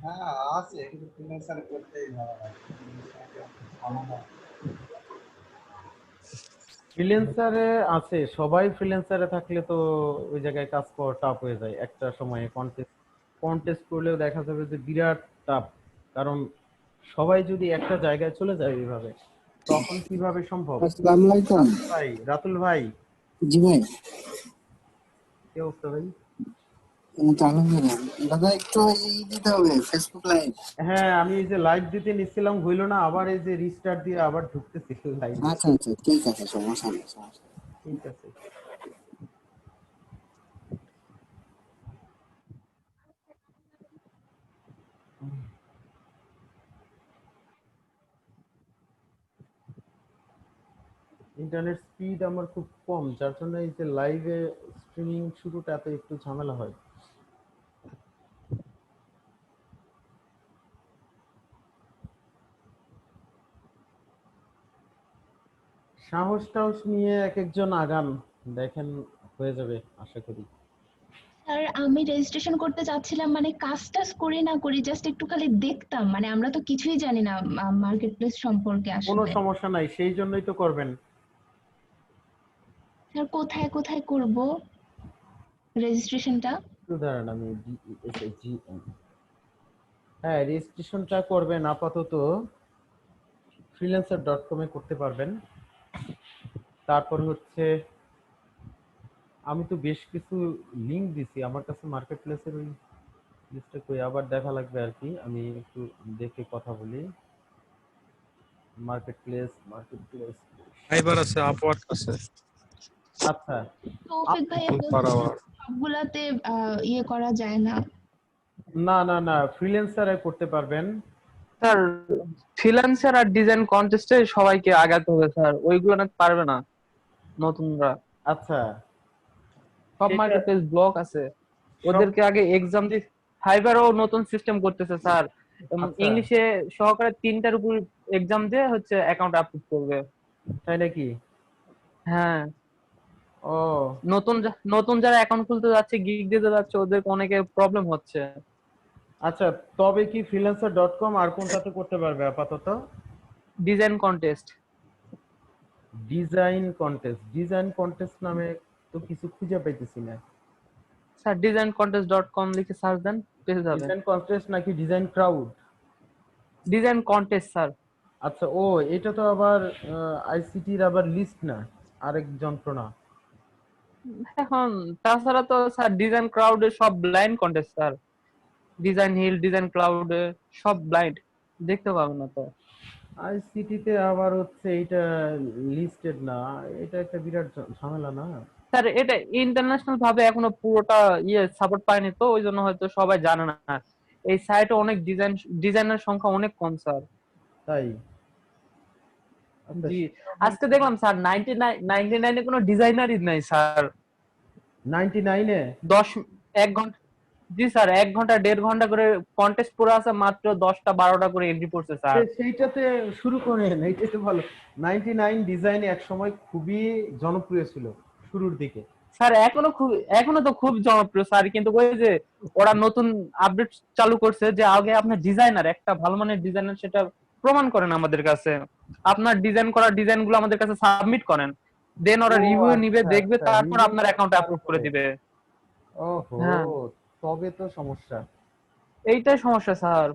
হ্যাঁ আছে, কিন্তু ফ্রিল্যান্সার করতেই ভালো লাগে। ফ্রিল্যান্সারে আছে, সবাই ফ্রিল্যান্সারে থাকলে তো ওই জায়গায় কাজ করা টাফ হয়ে যায় একটা সময়ে। কন্টেস্ট কন্টেস্ট করলেও দেখা যাবে যে বিরাট টাফ, কারণ সবাই যদি একটা জায়গায় চলে যায় এইভাবে, তখন কিভাবে সম্ভব? আসসালামু আলাইকুম। রাতুল ভাই, জি ভাই। কি অবস্থা ভাই? আলহামদুলিল্লাহ। দাদা একটু এই দিতে হবে ফেসবুক লাইভ। হ্যাঁ, আমি এই যে লাইভ দিতে নিচ্ছিলাম, হইলো না, আবার এই যে রিস্টার্ট দিয়ে আবার ঢুকতেছি লাইভে। আচ্ছা আচ্ছা ঠিক আছে, সমস্যা নেই সমস্যা নেই। ঠিক আছে। ইন্টারনেট স্পিড আমার খুব কম, যার জন্য এই যে লাইভে স্ট্রিমিং শুরুটাতে একটু ঝামেলা হয়। সাহস টাহস নিয়ে এক একজন আগান, দেখেন হয়ে যাবে আশা করি। স্যার আমি রেজিস্ট্রেশন করতে চাচ্ছিলাম, মানে কাজ টাজ করি না করি জাস্ট একটু খালি দেখতাম, মানে আমরা তো কিছুই জানি না মার্কেট প্লেস সম্পর্কে কোনো আসলে। সমস্যা নাই, সেই জন্যই তো করবেন। স্যার কোথায় কোথায় করব রেজিস্ট্রেশনটা? একটু দাঁড়ান, আমি DESIGN, হ্যাঁ রেজিস্ট্রেশনটা করবেন আপাতত freelancer.com এ করতে পারবেন। তারপর হচ্ছে আমি তো বেশ কিছু লিংক দিছি আমার কাছে, মার্কেট প্লেসের ওই লিস্টটা কই, আবার দেখা লাগবে আর কি, আমি একটু দেখে কথা বলি। মার্কেট প্লেস ফাইবার আছে, আপওয়ার্ক আছে, আচ্ছা। তৌফিক ভাইয়া পারাওয়ার। সবগুলাতে ইয়ে করা যায় না। না না না, ফ্রিল্যান্সারে করতে পারবেন। স্যার ফ্রিল্যান্সার আর ডিজাইন কন্টেস্টে সবাইকে আগাতে হবে স্যার, ওইগুলো না পারবে না নতুনরা। আচ্ছা, সব সেটা মার্কেট প্লেস ব্লক আছে, ওদেরকে আগে এক্সাম দিয়ে। ফাইবারও নতুন সিস্টেম করতেছে স্যার, আচ্ছা, ইংলিশে সহকারে 3টার উপর এক্সাম দিয়ে হচ্ছে অ্যাকাউন্ট আপলোড করবে। তাই নাকি? হ্যাঁ, ও নতুন যারা অ্যাকাউন্ট খুলতে যাচ্ছে, গিগ দিতে যাচ্ছে, ওদের অনেকে প্রবলেম হচ্ছে। আচ্ছা, তবে কি freelancer.com আর কোনটাতে করতে পারবে আপাতত? Design contest. ডিজাইন কন্টেস্ট নামে তো কিছু খুঁজে পাইতেছি না। স্যার ডিজাইন কন্টেস্ট .com লিখে সার্চ দেন, পেয়ে যাবেন। ডিজাইন কন্টেস্ট নাকি design crowd? Design contest sir. আচ্ছা, ও এটা তো আবার আইসিটির আবার লিস্ট না, আরেক যন্ত্রণা। এখন তাছাড়া তো স্যার ডিজাইন ক্রাউডে সব blind contest sir, design hill, design ক্লাউডে সব ব্লাইন্ড, দেখতে পাবেন না তো। আইসিটিতে আবার হচ্ছে এটা লিস্টেড না, এটা একটা বিরাট ঝামেলা না? স্যার এটা ইন্টারন্যাশনাল ভাবে এখনো পুরোটা সাপোর্ট পায়নি, তো ওই জন্য হয়তো সবাই জানে না। এই সাইটে অনেক ডিজাইনের সংখ্যা অনেক কম স্যার। তাই? আচ্ছা, জি, আজকে দেখলাম স্যার 99 কোনো ডিজাইনারই নাই স্যার। 99-এ? 1 ঘন্টা, জি স্যার 1 ঘন্টা 1.5 ঘন্টা করে কন্টেস্ট পুরো আছে, মাত্র 10টা 12টা করে এন্ট্রি পড়ছে স্যার। সেইটাতে শুরু করেন, এইটাই তো ভালো। 99 ডিজাইন এক সময় খুবই জনপ্রিয় ছিল শুরুর দিকে। স্যার এখনো তো খুব জনপ্রিয় স্যার, কিন্তু ওই যে ওরা নতুন আপডেট চালু করছে যে আগে আপনার ডিজাইনার, একটা ভালো মানের ডিজাইনার, সেটা প্রমাণ করেন আমাদের কাছে। আপনার ডিজাইন করা ডিজাইন গুলো আমাদের কাছে সাবমিট করেন, দেন ওরা ও রিভিউ নিবে, আচ্ছা দেখবে, আচ্ছা, তারপর রিভিউ আপনার করে অ্যাকাউন্টে আপলোড করে তারপরে। দিবে। ওহো, হ্যাঁ, তবে তো সমস্যা। এইটাই সমস্যা স্যার।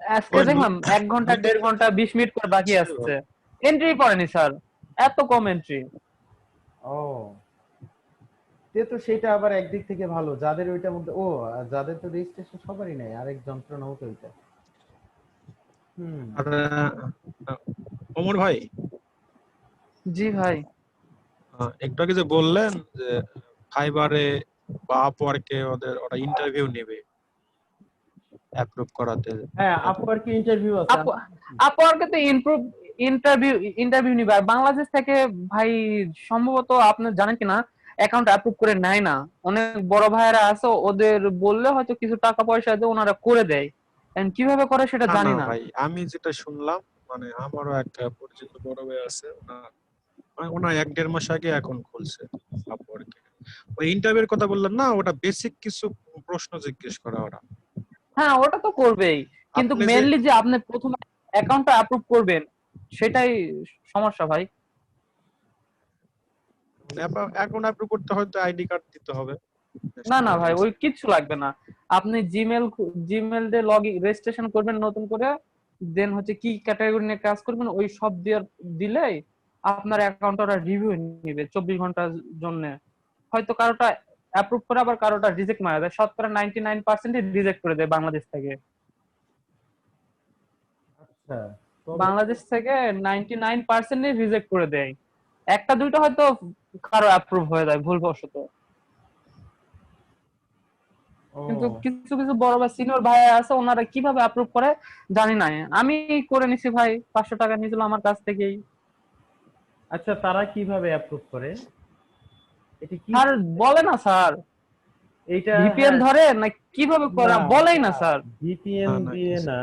আজকে ওই দেখলাম 1 ঘন্টা 1.5 ঘন্টা 20 মিনিট করে বাকি আসছে, এন্ট্রি পড়েনি স্যার, এত কম এন্ট্রি। ও, তে তো সেটা আবার একদিক থেকে ভালো, যাদের ওইটার মধ্যে যাদের তো রেজিস্ট্রেশন সবারই নাই, আরেক যন্ত্রণা হতো ওইটা। হুম। আর ওমর ভাই, জি ভাই। একটু আগে যে বললেন যে ফাইবারে বা আপওয়ার্কে ওরা ইন্টারভিউ নেবে অ্যাপ্রুভ করাতে। হ্যাঁ, আপনার কি ইন্টারভিউ আছে? আপওয়ার্কে তো ইন্টারভিউ ইন্টারভিউ নিবে। আর বাংলাদেশ থেকে ভাই সম্ভবত আপনি জানেন কিনা, অ্যাকাউন্ট অ্যাপ্রুভ করে নেয় না। অনেক বড় ভাইয়েরা আছে, ওদের বললে হয়তো কিছু টাকা পয়সা দিয়ে ওনারা করে দেয়, And কিভাবে করে সেটা না না জানি না। ভাই, আমি যেটা শুনলাম, মানে আমারও এক পরিচিত বড় ভাই আছে, ওনার 1-1.5 মাস আগে এখন খুলছে আপওয়ার্কে। ওই ইন্টারভিউর কথা বললেন না, ওটা বেসিক কিছু প্রশ্ন জিজ্ঞেস করা ওরা। হ্যাঁ ওটা তো করবেই, কিন্তু আপনি যে মেইনলি যে আপনি প্রথমে অ্যাকাউন্টটা অ্যাপ্রুভ করবেন সেটাই সমস্যা ভাই। অ্যাকাউন্ট অ্যাপ্রুভ করতে হয়তো আইডি কার্ড দিতে হবে। না না ভাই ওই কিচ্ছু লাগবে না। আপনি জিমেল দিয়ে রেজিস্ট্রেশন করবেন নতুন করে, দেন হচ্ছে কি ক্যাটাগরি নিয়ে কাজ করবেন ওই সব দিলেই আপনার অ্যাকাউন্ট ওরা রিভিউ নেবে 24 ঘন্টার জন্য। হয়তো কারোটা অ্যাপ্রুভ করে আবার কারোটা রিজেক্ট মারা দেয়, শতকরা 99% রিজেক্ট করে দেয় বাংলাদেশ থেকে। আচ্ছা, তবে বাংলাদেশ থেকে 99% রিজেক্ট করে দেয়, একটা দুইটা হয়তো কারো অ্যাপ্রুভ হয়ে যায় ভুলবশত। ও কিন্তু কিছু কিছু বড় ভাই সিনিয়র ভাই আছে ওনারা কিভাবে অ্যাপ্রুভ করে জানি না, আমি করে নিছি ভাই, 500 টাকা নিয়েছিল আমার কাছ থেকেই। আচ্ছা, তারা কিভাবে অ্যাপ্রুভ করে? এটা কি স্যার বলে না স্যার, এইটা? ভিপিএন ধরে না কিভাবে করে বলেই না স্যার। ভিপিএন না, না, দিয়ে কিছু না।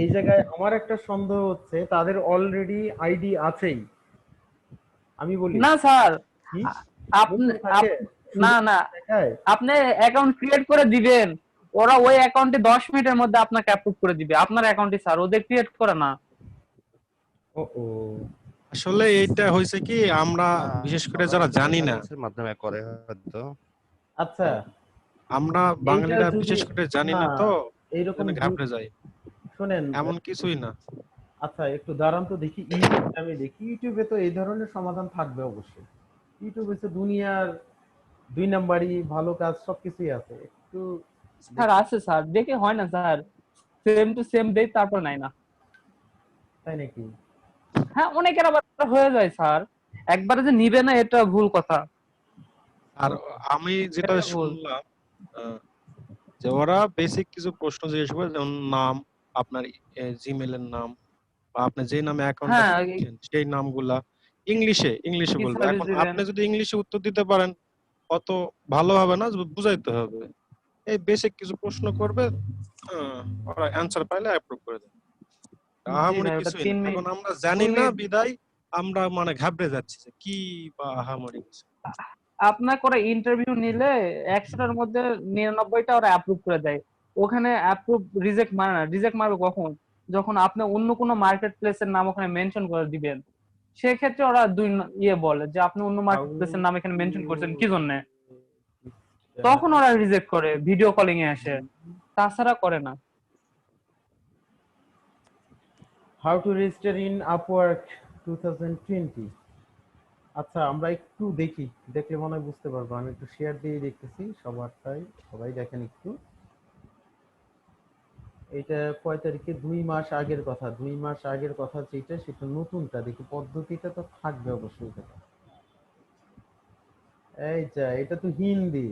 এই জায়গায় আমার একটা সন্দেহ হচ্ছে তাদের অলরেডি আইডি আছেই। আমি বলি না স্যার, কি আপনি নতুন থাকে? না না, দেখায়? আপনি অ্যাকাউন্ট ক্রিয়েট করে দিবেন, ওরা ওই অ্যাকাউন্টে 10 মিনিটের মধ্যে আপনাকে অ্যাপ্রুভ করে দিবে আপনার অ্যাকাউন্টে স্যার, ওদের ক্রিয়েট করে না। ও ও আসলে এইটা হয়েছে কি, আমরা বিশেষ করে যারা জানি না, মাধ্যমে করে হয়তো। আচ্ছা, আমরা এইটা বাঙালিরা যদি বিশেষ করে জানি না না তো, এইরকম জন্য ঘাবড়ে যাই। শোনেন, এমন কিছুই না। আচ্ছা একটু দাঁড়ান তো দেখি, ইউটিউবে আমি দেখি, ইউটিউবে তো এই ধরনের সমাধান থাকবে অবশ্যই। ইউটিউবে তো দুনিয়ার 2 নাম্বারই ভালো কাজ সবকিছুই আছে। একটু স্যার আছে স্যার, দেখে হয় না স্যার, সেম টু সেম দেই তারপর নাই না। তাই নাকি? হ্যাঁ অনেকের আবার হয়ে যায় স্যার, একবারে যে নিবে না এটা ভুল কথা। আর আমি যেটা এটা ভুল। শুনলাম, আহ, যে ওরা বেসিক কিছু প্রশ্ন জিজ্ঞেস করে, যেমন নাম, আপনার জিমেলের নাম, বা আপনি যে নামে অ্যাকাউন্টটা হ্যাঁ খুলছেন সেই নামগুলা ইংলিশে কি বলবে। সার্ভিস এখন দিবেন। আপনি যদি ইংলিশে উত্তর দিতে পারেন অত ভালো হবে না, বুঝাইতে হবে। এই বেসিক কিছু প্রশ্ন করবে, ওরা অ্যান্সার পাইলে অ্যাপ্রুভ করে দেবে। জি আহামরি ভাই ওটা কিছুই 3 না। মিনিট এখন আমরা জানি 2 না মিনিট বিদায় আমরা মানে ঘাবড়ে যাচ্ছি যে কি বা আহামরি কিছু। আপনার করে ইন্টারভিউ নিলে 100টার মধ্যে 99টা ওরা অ্যাপ্রুভ করে দেয়। ওখানে অ্যাপ্রুভ রিজেক্ট মানে না, রিজেক্ট মারবে কখন, যখন আপনি অন্য কোনো মার্কেট প্লেসের নাম ওখানে মেনশন করে দিবেন, সেক্ষেত্রে ওরা বলে যে আপনি অন্য হাউ মার্কেট প্লেসের নাম এখানে মেনশন করছেন কি জন্য, টু তখন ওরা রিজেক্ট করে ভিডিও কলিং এ আসে, তাছাড়া করে না। Register in Upwork 2020? আচ্ছা, আমরা একটু দেখি, দেখলে মনে হয় বুঝতে পারবো। আমি একটু শেয়ার দিয়ে দেখতেছি সবারটাই, সবাই দেখেন একটু। এটা কয় তারিখে? 2 মাস আগের কথা। 2 মাস আগের কথা যেটা, সেটা নতুনটা দেখি। পদ্ধতিটা তো থাকবে অবশ্যই। এটা এই যা, এটা তো হিন্দি।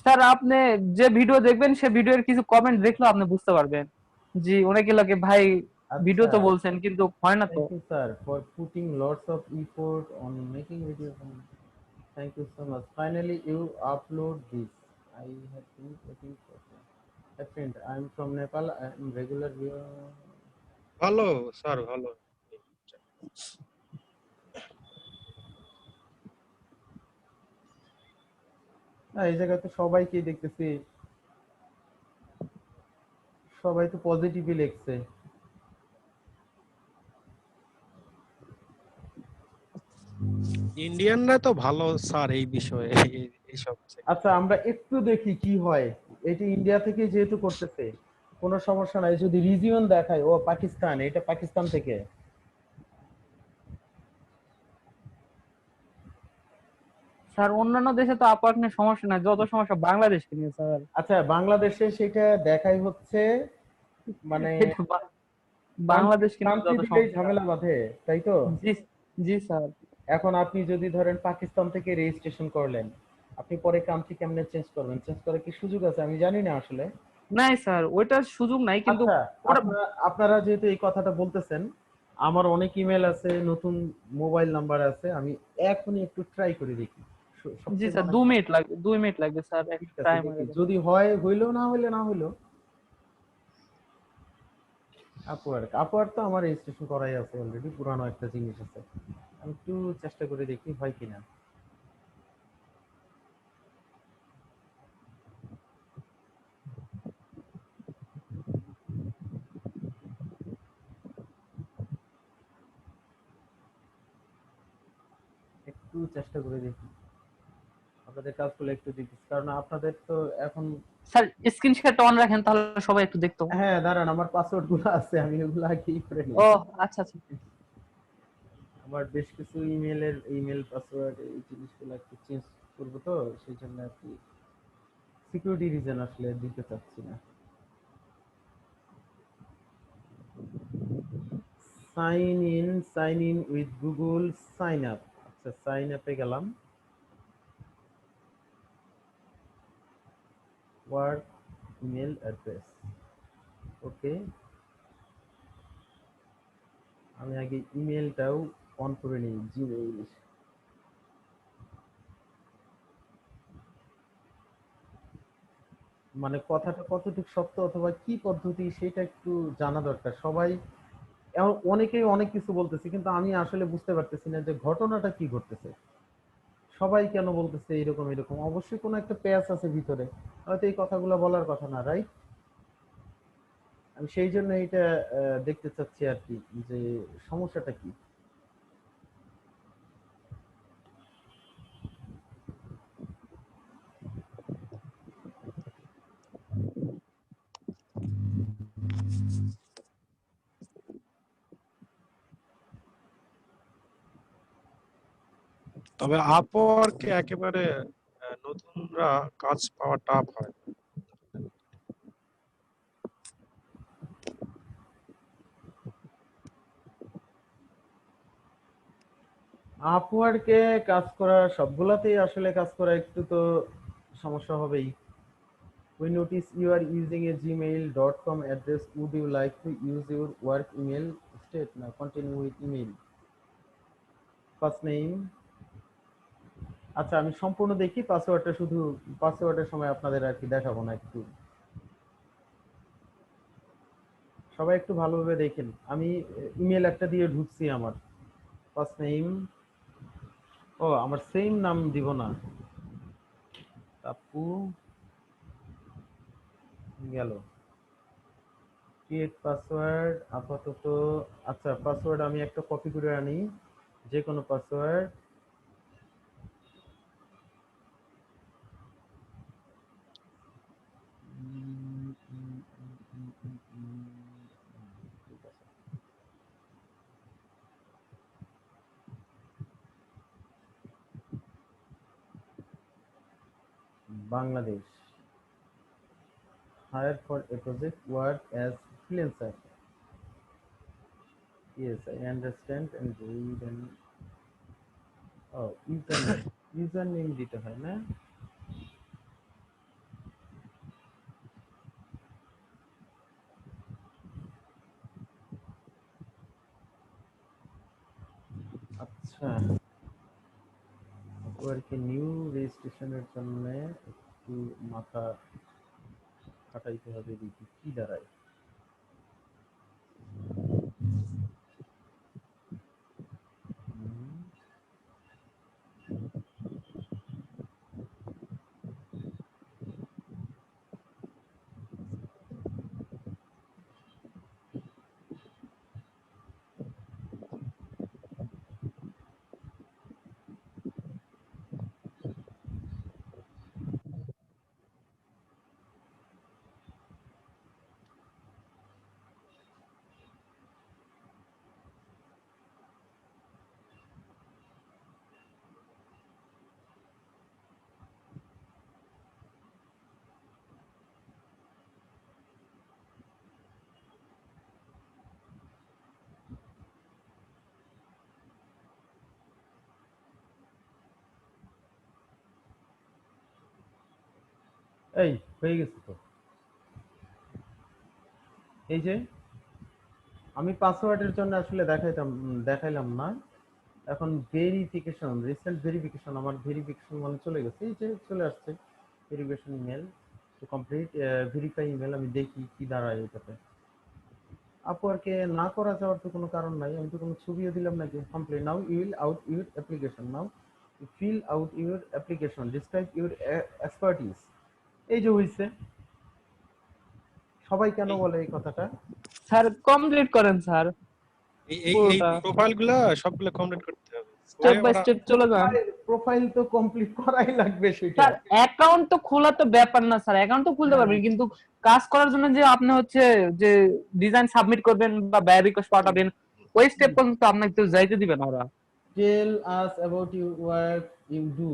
স্যার আপনি যে ভিডিও দেখবেন সে ভিডিওর কিছু কমেন্ট দেখলেও আপনি বুঝতে পারবেন। জি অনেকে লোকে ভাই ভিডিও আচ্ছা, তো বলছেন কিন্তু হয় না তো। Thank you sir for putting lots of effort on making video. Thank you so much. Finally, you upload this. I have been waiting for that. A friend, I'm from Nepal. I'm regular viewer. ভালো sir, ভালো। না, এই জায়গায় তো সবাইকে দেখতেছি, সবাই তো পজিটিভই লিখছে। ইন্ডিয়ানরা তো ভালো স্যার এই বিষয়ে, এইসব। আচ্ছা, আমরা একটু দেখি কি হয়। এটি ইন্ডিয়া থেকে যেহেতু করতেছে, কোনো সমস্যা নাই। যদি রিজিয়ন দেখায় ও পাকিস্তান, এটা পাকিস্তান থেকে। স্যার অন্যান্য দেশে তো আপওয়ার্ক নিয়ে সমস্যা নাই, যত সমস্যা বাংলাদেশকে নিয়ে স্যার। আচ্ছা, বাংলাদেশে সেটা দেখাই হচ্ছে, মানে এটা বাংলাদেশকে নিয়ে কান্ট্রি যত দিলেই সমস্যা। ঝামেলা বাঁধে, তাই তো? জি জি স্যার। এখন আপনি যদি ধরেন পাকিস্তান থেকে রেজিস্ট্রেশন করলেন, আপনি পরে কান্ট্রি কেমনে চেঞ্জ করবেন? চেঞ্জ করার কি সুযোগ আছে? আমি জানি না আসলে। নাই স্যার ওইটার সুযোগ নাই, কিন্তু আচ্ছা, ওরা আপনারা যেহেতু এই কথাটা বলতেছেন, আমার অনেক ইমেল আছে, নতুন মোবাইল নাম্বার আছে, আমি এখনই একটু ট্রাই করে দেখি। জি সবচেয়ে স্যার ভালো- 2 মিনিট লাগবে, 2 মিনিট লাগবে স্যার, ঠিক একটা আছে, টাইম দেখি। হয়ে যাবে। যদি হয় হইলো, না হইলে না হইলো। আপওয়ার্ক তো আমার রেজিস্ট্রেশন করাই আছে অলরেডি, পুরানো একটা জিনিস আছে। আমি একটু চেষ্টা করে দেখি হয় কিনা। একটু চেষ্টা করে দেখি, আপনাদের কাজগুলো একটু দেখি, কারণ আপনাদের তো এখন। স্যার স্ক্রিনশটটা অন রাখেন তাহলে সবাই একটু দেখতো। হ্যাঁ দাঁড়ান, আমার পাসওয়ার্ড গুলো আছে, আমি ওগুলো আগেই করে নিই। ও আচ্ছা আচ্ছা। আমার বেশ কিছু ইমেল পাসওয়ার্ড এই জিনিসগুলো একটু চেঞ্জ করবো, তো সেই জন্য আর কি সিকিউরিটি রিজন আসলে দিতে চাচ্ছি না। Sign in with Google sign up. আচ্ছা, সাইন আপে গেলাম। Work email address, okay. আমি আগে ইমেলটাও অন করে নিই, জিমেইল। মানে কথাটা কতটুকু সত্য অথবা কি পদ্ধতি সেটা একটু জানা দরকার। সবাই অনেকেই অনেক কিছু বলতেছে, কিন্তু আমি আসলে বুঝতে পারতেছি না যে ঘটনাটা কি ঘটতেছে। সবাই কেন বলতেছে এরকম এরকম, অবশ্যই কোনো একটা প্যাচ আছে ভিতরে, হয়তো এই কথাগুলো বলার কথা না, রাইট? আমি সেই জন্য এটা দেখতে চাচ্ছি আর কি, যে সমস্যাটা কি। তবে আপওয়ার্কে একেবারে নতুনরা কাজ পাওয়া টাফ হয়। আপওয়ার্কে কাজ করা, সবগুলাতেই আসলে কাজ করা একটু তো সমস্যা হবেই। We notice you are using a gmail.com address. Would you like to use your work email instead? Now continue with email. First name. আচ্ছা, আমি সম্পূর্ণ দেখি, পাসওয়ার্ডটা শুধু পাসওয়ার্ডের সময় আপনাদের আর কি দেখাবো না। একটু সবাই একটু ভালোভাবে দেখেন। আমি ইমেল একটা দিয়ে ঢুকছি আমার। ফার্স্ট নেম, ও আমার সেম নাম দিব না, আপু গেল। ক্রিয়েট পাসওয়ার্ড আপাতত। আচ্ছা, পাসওয়ার্ড আমি একটা কপি করে আনি, যে কোনো password. Bangladesh, hired for a project, work as freelancer. Yes, I understand and read and username দিতে হয় না? আচ্ছা, আর কি নিউ রেজিস্ট্রেশনের জন্য একটু মাথা খাটাইতে হবে, দেখি কি দাঁড়ায়। এই হয়ে গেছে তো, এই যে আমি পাসওয়ার্ডের জন্য আসলে দেখাইলাম না। এখন ভেরিফিকেশন, রিসেন্ট ভেরিফিকেশন, আমার ভেরিফিকেশন মানে চলে গেছে, এই যে চলে আসছে verification email to complete verify email. আমি দেখি কি দাঁড়ায় এটাতে। আপওয়ার্কে না করা যাওয়ার তো কোনো কারণ নাই, আমি তো কোনো ছবিও দিলাম নাকি। Complete now you will out your application, now fill out your application, describe your expertise. এই যে হইছে, সবাই কেন বলে এই কথাটা? স্যার কমপ্লিট করেন স্যার এই পুরোটা, প্রোফাইল গুলা সবগুলো কমপ্লিট করতে হবে। স্টেপ বাই ওরা স্টেপ চলে যান। প্রোফাইল তো কমপ্লিট করাই লাগবে সেটা। স্যার অ্যাকাউন্ট তো খোলা তো ব্যাপার না স্যার, অ্যাকাউন্ট তো খুলতে হ্যাঁ। পারবেন, কিন্তু কাজ করার জন্য যে আপনি হচ্ছে যে ডিজাইন সাবমিট করবেন বা ব্যয় রিকোয়েস্ট পাঠাবেন, ওই স্টেপ পর্যন্ত আপনাকে তো যাইতে দিবে না ওরা। Tell us about your work you do.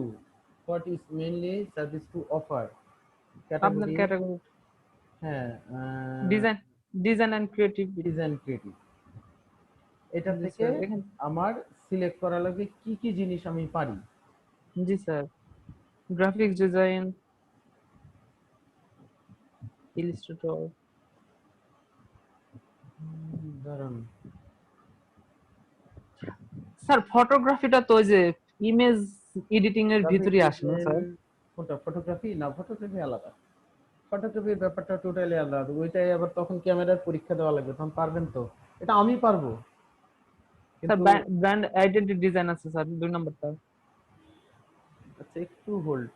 What is mainly service to offer? আপনার Category, ক্যাটাগরি হ্যাঁ, design, design and creative. Design creative. এটা জি থেকে স্যার, এখানে আমার সিলেক্ট করা লাগবে কি কি জিনিস আমি পারি। জি স্যার, গ্রাফিক্স ডিজাইন, ইলাস্ট্রেটর। ধরুন স্যার ফটোগ্রাফিটা তো ওই যে ইমেজ এডিটিং এর ভিতরে আসে না স্যার? কোনটা, ফটোগ্রাফি? না, ফটোগ্রাফি আলাদা। ফটোগ্রাফির ব্যাপারটা টোটালি আলাদা, ওইটাই আবার তখন ক্যামেরার পরীক্ষা দেওয়া লাগবে, তখন পারবেন তো? এটা আমি পারবো, স্যার কিন্তু ব্র্যান্ড আইডেন্টিটি ডিজাইন আছে স্যার 2 নাম্বারটা। আচ্ছা একটু হোল্ড।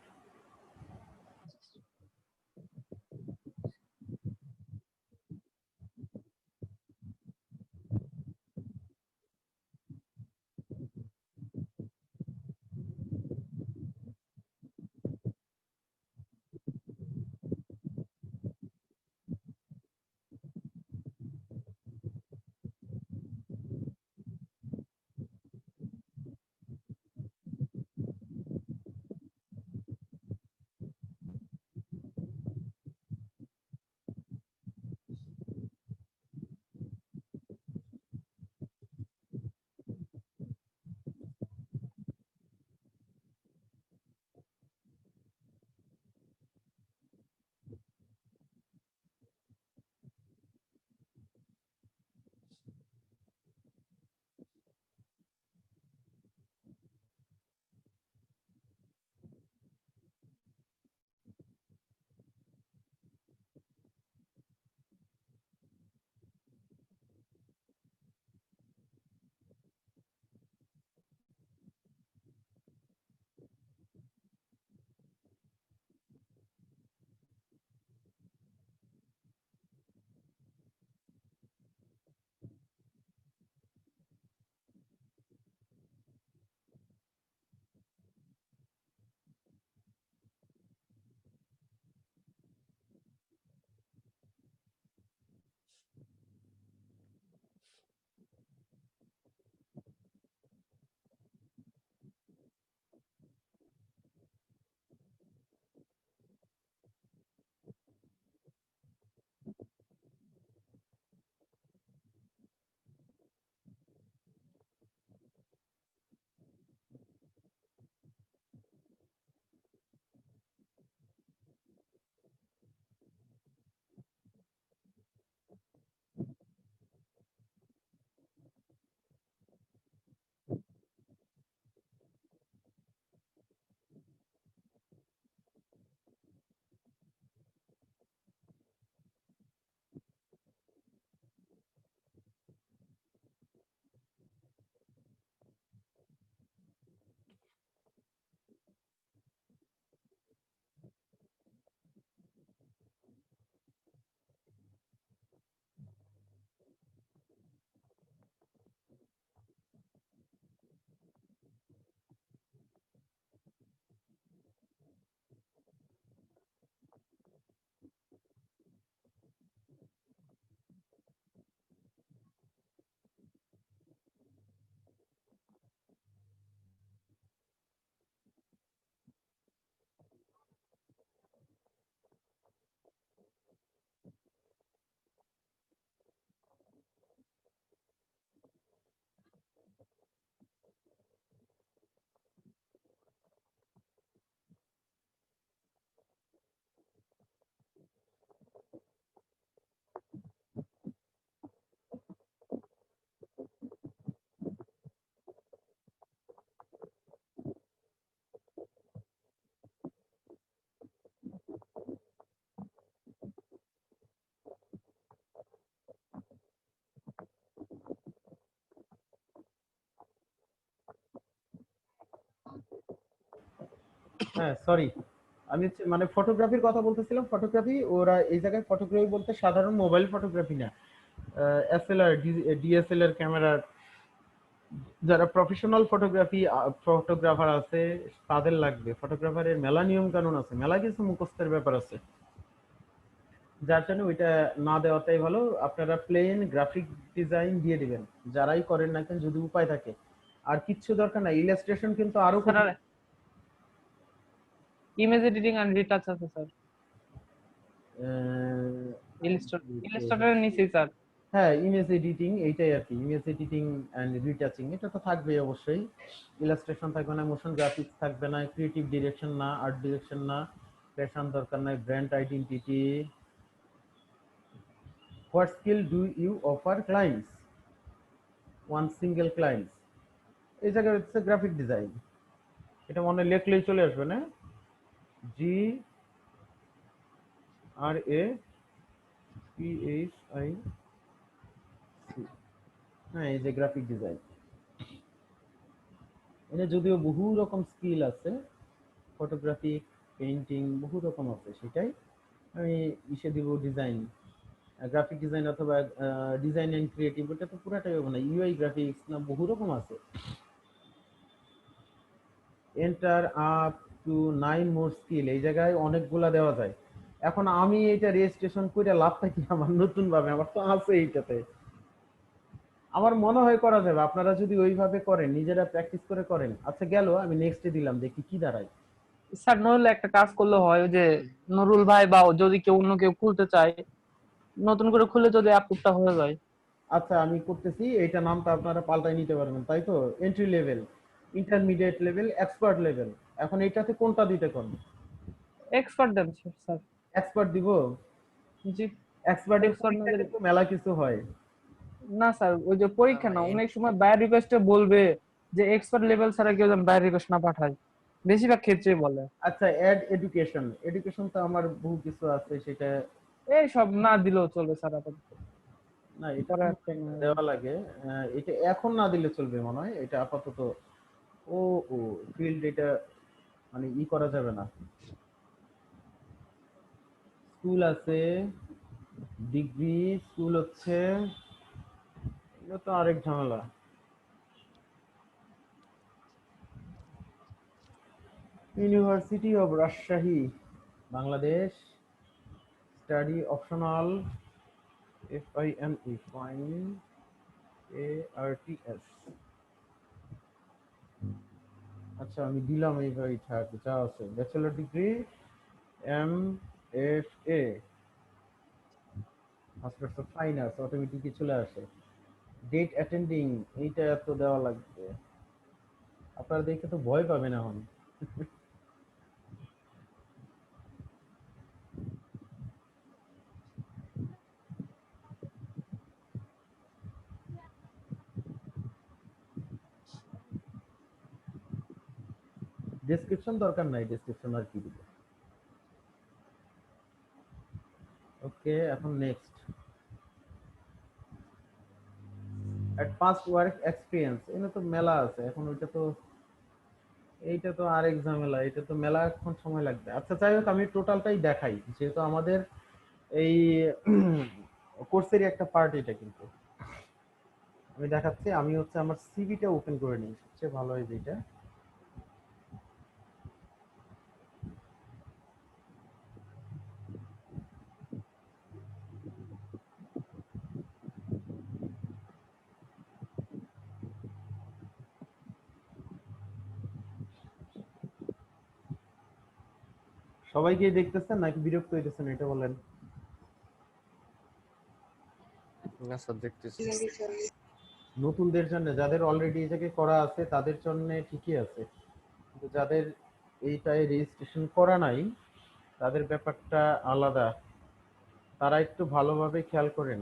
হ্যাঁ সরি, আমি মানে ফটোগ্রাফির কথা বলতেছিলাম। ফটোগ্রাফি ওরা এই জায়গায় ফটোগ্রাফি বলতে সাধারণ মোবাইল ফটোগ্রাফি না, এসএলআর ডিএসএলআর ক্যামেরার যারা প্রফেশনাল ফটোগ্রাফার আছে তাদের লাগবে। ফটোগ্রাফারের মেলা নিয়ম কানুন আছে, মেলা কিছু মুখস্থের ব্যাপার আছে, যার জন্য ওইটা না দেওয়াটাই ভালো। আপনারা প্লেন গ্রাফিক ডিজাইন দিয়ে দিবেন যারাই করেন না কেন, যদি উপায় থাকে। আর কিচ্ছু দরকার না, ইলাস্ট্রেশন কিন্তু আরো sir image editing and retouch আছে স্যার, ইলাস্ট্রেটরের নিচে স্যার। হ্যাঁ ইমেজ এডিটিং এইটাই আর কি, ইমেজ এডিটিং এন্ড রিটাচিং এটা তো থাকবেই অবশ্যই। ইলাস্ট্রেশন থাকবে না, মোশন গ্রাফিক্স থাকবে না, ক্রিয়েটিভ ডিরেকশন না, আর্ট ডিরেকশন না, ফ্যাশন দরকার নাই, brand identity. What skill do you offer clients, one single clients, এই জায়গায় হচ্ছে গ্রাফিক ডিজাইন। এটা মনে লেখলেই চলে আসবে না, জি আর এ পি এইচ আই, হ্যাঁ এই যে গ্রাফিক ডিজাইন। এটা যদিও বহু রকম স্কিল আছে, ফটোগ্রাফি, পেইন্টিং, বহু রকম আছে, সেটাই আমি ইসে দিব ডিজাইন, গ্রাফিক ডিজাইন অথবা ডিজাইন এন্ড ক্রিয়েটিভ, এটা তো পুরাটাই হবে না, ইউআই গ্রাফিক্স না, বহু রকম আছে। Enter up to 9 more skill, এই জায়গায় অনেকগুলা দেওয়া যায়। এখন আমি এটা রেজিস্ট্রেশন করে লাভটা কি আমার? নতুন ভাবে আমার তো আছে এইটাতে, আমার মনে হয় করা যাবে আপনারা যদি ওইভাবে করেন, নিজেরা প্র্যাকটিস করে করেন। আচ্ছা গেল, আমি নেক্সটে দিলাম, দেখি কি দাঁড়ায়। স্যার নইলে একটা কাজ করলে হয়, ওই যে নুরুল ভাই বা যদি কেউ অন্য কেউ খুলতে চায়, নতুন করে খুলে যদি অ্যাপ্রুভটা হয়ে যায়। আচ্ছা আমি করতেছি, এইটা নামটা আপনারা পাল্টাই নিতে পারবেন, তাই তো? Entry level, intermediate level, expert level. এখন এইটাতে কোনটা দিতে কোন? এক্সপার্ট দেন স্যার। এক্সপার্ট দিব। জি। এক্সপার্টের এক্সপার্ট না পরীক্ষা দিলে কিন্তু মেলা কিছু হয়। না স্যার, ওই যে পরীক্ষা না, অনেক সময় বায়ার রিকোয়েস্টে বলবে যে এক্সপার্ট লেভেল ছাড়া কেউ যেন বায়ার রিকোয়েস্ট না পাঠায়, বেশিরভাগ ক্ষেত্রেই বলে। আচ্ছা অ্যাড এডুকেশন, এডুকেশন তো আমার বহু কিছু আছে সেটা। এই সব না দিলেও চলবে স্যার আপাতত। না এটা পরে তো একটা দেওয়া লাগে, এটা এখন না দিলে চলবে মনে হয়, এটা আপাতত। ও ও ফিল্ড এটা মানে ই করা যাবে না। স্কুল আছে, ডিগ্রি, স্কুল হচ্ছে, এটা তো আরেক ঝামেলা। University of Rajshahi Bangladesh, study optional, FINE fine, ARTS। আচ্ছা আমি দিলাম এইভাবে, থাক যা আছে। Bachelor degree, MFA, masters of fine arts, অটোমেটিকই চলে আসে। ডেট অ্যাটেন্ডিং, এইটা এত দেওয়া লাগবে, আপনারা দেখে তো ভয় পাবেন এখন। ডেসক্রিপশন দরকার নাই, ডেসক্রিপশন আর কি দিব। ওকে এখন নেক্সট, এট পাস্ট ওয়ার্ক এক্সপিরিয়েন্স, এটা তো মেলা আছে এখন, ওইটা তো, এইটা তো আরেক ঝামেলা, এটা তো মেলা এখন সময় লাগবে। আচ্ছা যাই হোক, আমি টোটালটাই দেখাই, যেহেতু আমাদের এই কোর্সেরই একটা পার্ট এটা, কিন্তু আমি দেখাচ্ছি। আমি হচ্ছে আমার সিভিটা ওপেন করে নিই, সবচেয়ে ভালো হয় যেটা। সবাই গিয়ে দেখতেছেন নাকি বিরক্ত হইতেছেন এটা বলেন। না স্যার দেখতেছি। নতুনদের জন্য, যাদের অলরেডি এই জায়গায় করা আছে তাদের জন্য ঠিকই আছে, কিন্তু যাদের এইটায় রেজিস্ট্রেশন করা নাই তাদের ব্যাপারটা আলাদা, তারা একটু ভালোভাবে খেয়াল করেন।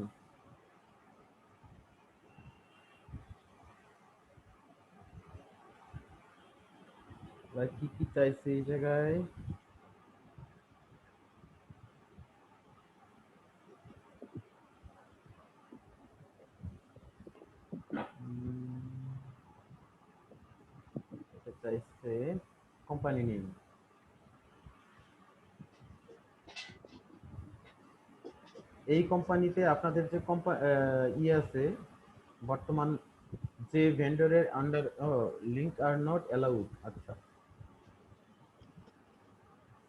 কি কি চাইছে এই জায়গায়? এটা চাইছে কোম্পানি নেম, এই কোম্পানিতে আপনাদের যে ইয়ে আছে বর্তমান যে ভেন্ডরের আন্ডার লিংক আর নট অ্যালাউড। আচ্ছা,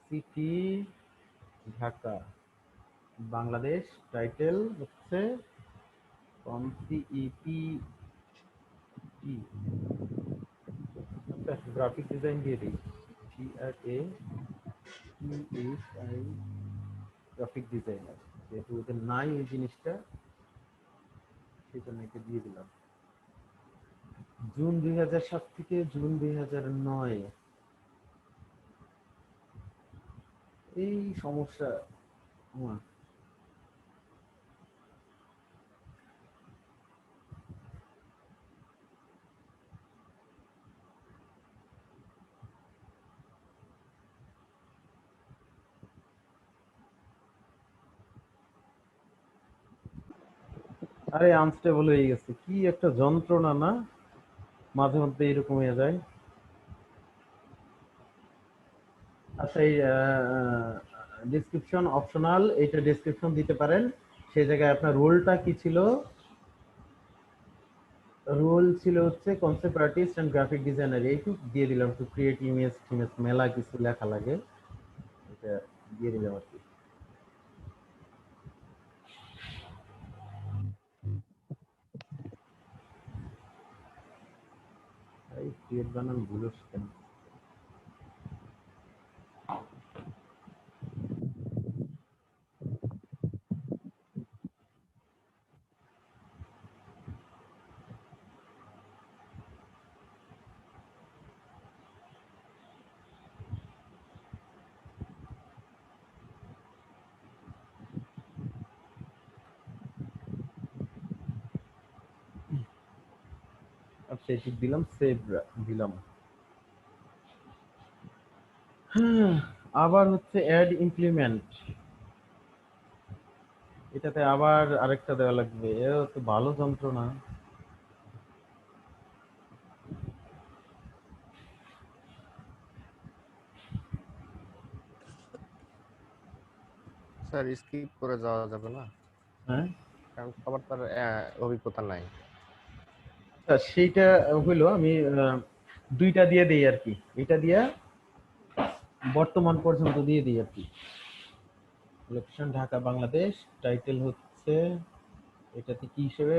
সিটি ঢাকা বাংলাদেশ, টাইটেল হচ্ছে সিইপি, গ্রাফিক ডিজাইন দিয়ে দিই, GRAPHI, গ্রাফিক ডিজাইনার। যেহেতু ওদের নাই এই জিনিসটা, সেই জন্য এটা দিয়ে দিলাম। জুন 2007 থেকে জুন 2009, এই সমস্যা আমার। আরে আনস্টেবল হয়ে গেছে, কি একটা যন্ত্রণা না, মাঝে মধ্যে এরকম হয়ে যায়। আচ্ছা, এই ডেসক্রিপশন অপশনাল, এটা ডেসক্রিপশন দিতে পারেন। সেই জায়গায় আপনার রোলটা কি ছিল? রোল ছিল হচ্ছে concept artist and graphic designer, এইটুক দিয়ে দিলাম। টু ক্রিয়েট ইমেজ টিমেজ মেলা কিছু লেখা লাগে, এটা দিয়ে দিলাম আর কি। এই ক্রিয়েট বানান ভুল হচ্ছে কেন? আচ্ছা, এটি দিলাম, সেভ দিলাম। হ্যাঁ, আবার হচ্ছে অ্যাড ইমপ্লিমেন্ট, এটাতে আবার আরেকটা দেওয়া লাগবে। এ তো ভালো যন্ত্রণা। স্যার স্কিপ করে যাওয়া যাবে না? হ্যাঁ, কারণ সবার তার অভিজ্ঞতা নাই। সেইটা হইলো আমি দুইটা দিয়ে দিই আর কি, এটা দিয়া বর্তমান পর্যন্ত দিয়ে দিই আর কি। লোকেশন ঢাকা বাংলাদেশ, টাইটেল হচ্ছে এটাতে কি হিসেবে,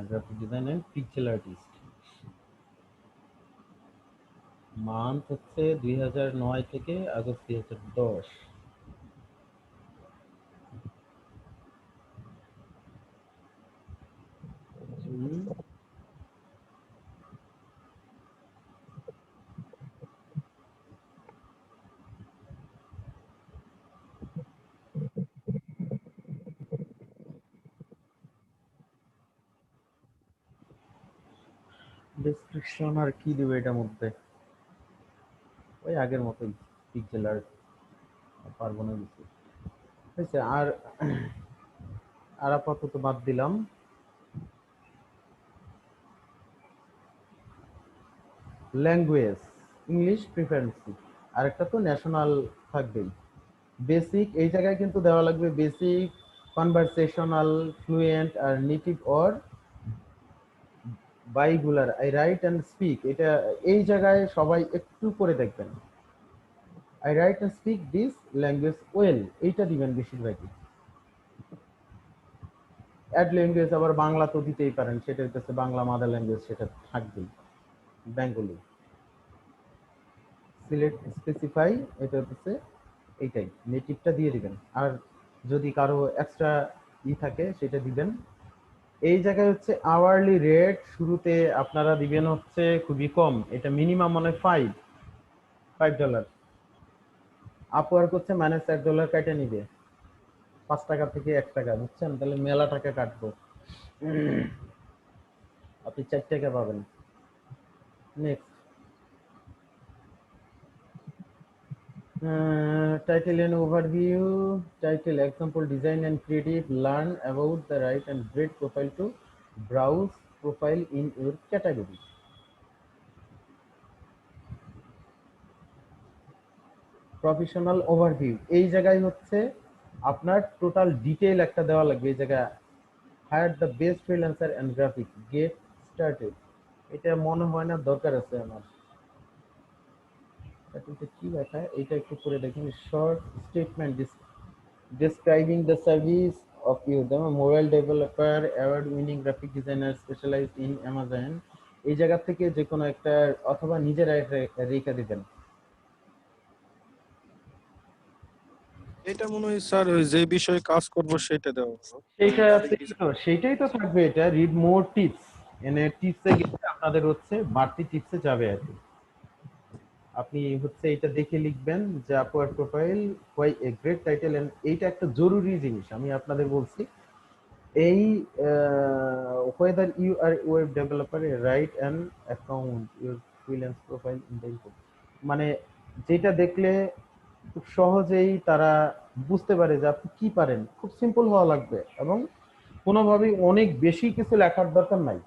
graphic design and pixel artist. Month হচ্ছে 2009 থেকে আগস্ট 2010। ডেসক্রিপশন আর কি দিবে এটার মধ্যে, ওই আগের মতোই পিক্সেল আর্ট, পারবো না কিছু। হয়েছে, আর আর আপাতত বাদ দিলাম। ল্যাঙ্গুয়েজ ইংলিশ প্রিফারেন্সি, আর একটা তো ন্যাশনাল থাকবেই। বেসিক এই জায়গায় কিন্তু দেওয়া লাগবে, বেসিক, কনভারসেশনাল, ফ্লুয়েন্ট আর native or bilingual, I write and speak. এটা এই জায়গায় সবাই একটু করে দেখবেন। I write and speak this language well, এইটা দিবেন বেশিরভাগই। অ্যাড ল্যাঙ্গুয়েজ আবার বাংলা তো দিতেই পারেন, সেটা হচ্ছে বাংলা মাদার ল্যাঙ্গুয়েজ, সেটা থাকবেই। বেঙ্গলি, সিলেক্ট স্পেসিফাই, এটা হচ্ছে এইটাই, নেটিভটা দিয়ে দিবেন। আর যদি কারো এক্সট্রা থাকে সেটা দিবেন। এই জায়গায় হচ্ছে আওয়ারলি রেট শুরুতে আপনারা দিবেন হচ্ছে খুবই কম, এটা মিনিমাম মানে $5। আপওয়ার্ক হচ্ছে -$1 কাটে নিবে, 5 টাকা থেকে 1 টাকা, বুঝছেন? তাহলে মেলা টাকা কাটবো, আপনি 4 টাকা পাবেন। Next, title and overview, title example design and creative, learn about the right and great profile to browse profile in your category. Professional overview, এই জায়গায় হচ্ছে আপনার টোটাল ডিটেইল একটা দেওয়া লাগবে এই জায়গায়। Hire the best freelancer and graphic, get started. এটা মনে হয় না দরকার আছে আমার। এটা কি লেখা এটা একটু পড়ে দেখেন। Short statement describing the service of you, the mobile developer, award winning graphic designer specialized in Amazon। এই জায়গা থেকে যে কোনো একটা অথবা নিজেরা রেখে দিবেন। এটা মনে হয় স্যার ওই যে বিষয়ে কাজ করব সেটা দেওয়া হলো। সেইটাই তো থাকবে। এটা রিড মোর টিপস, এনে টিপসে গেলে আপনাদের হচ্ছে বাড়তি টিপসে যাবে আর কি। আপনি হচ্ছে এটা দেখে লিখবেন যে Upwork profile why a great title and এইটা একটা জরুরি জিনিস আমি আপনাদের বলছি। এই whether you are a web developer, write an account your freelance profile in the input, মানে যেটা দেখলে খুব সহজেই তারা বুঝতে পারে যে আপনি কি পারেন। খুব সিম্পল হওয়া লাগবে এবং কোনোভাবেই অনেক বেশি কিছু লেখার দরকার নাই।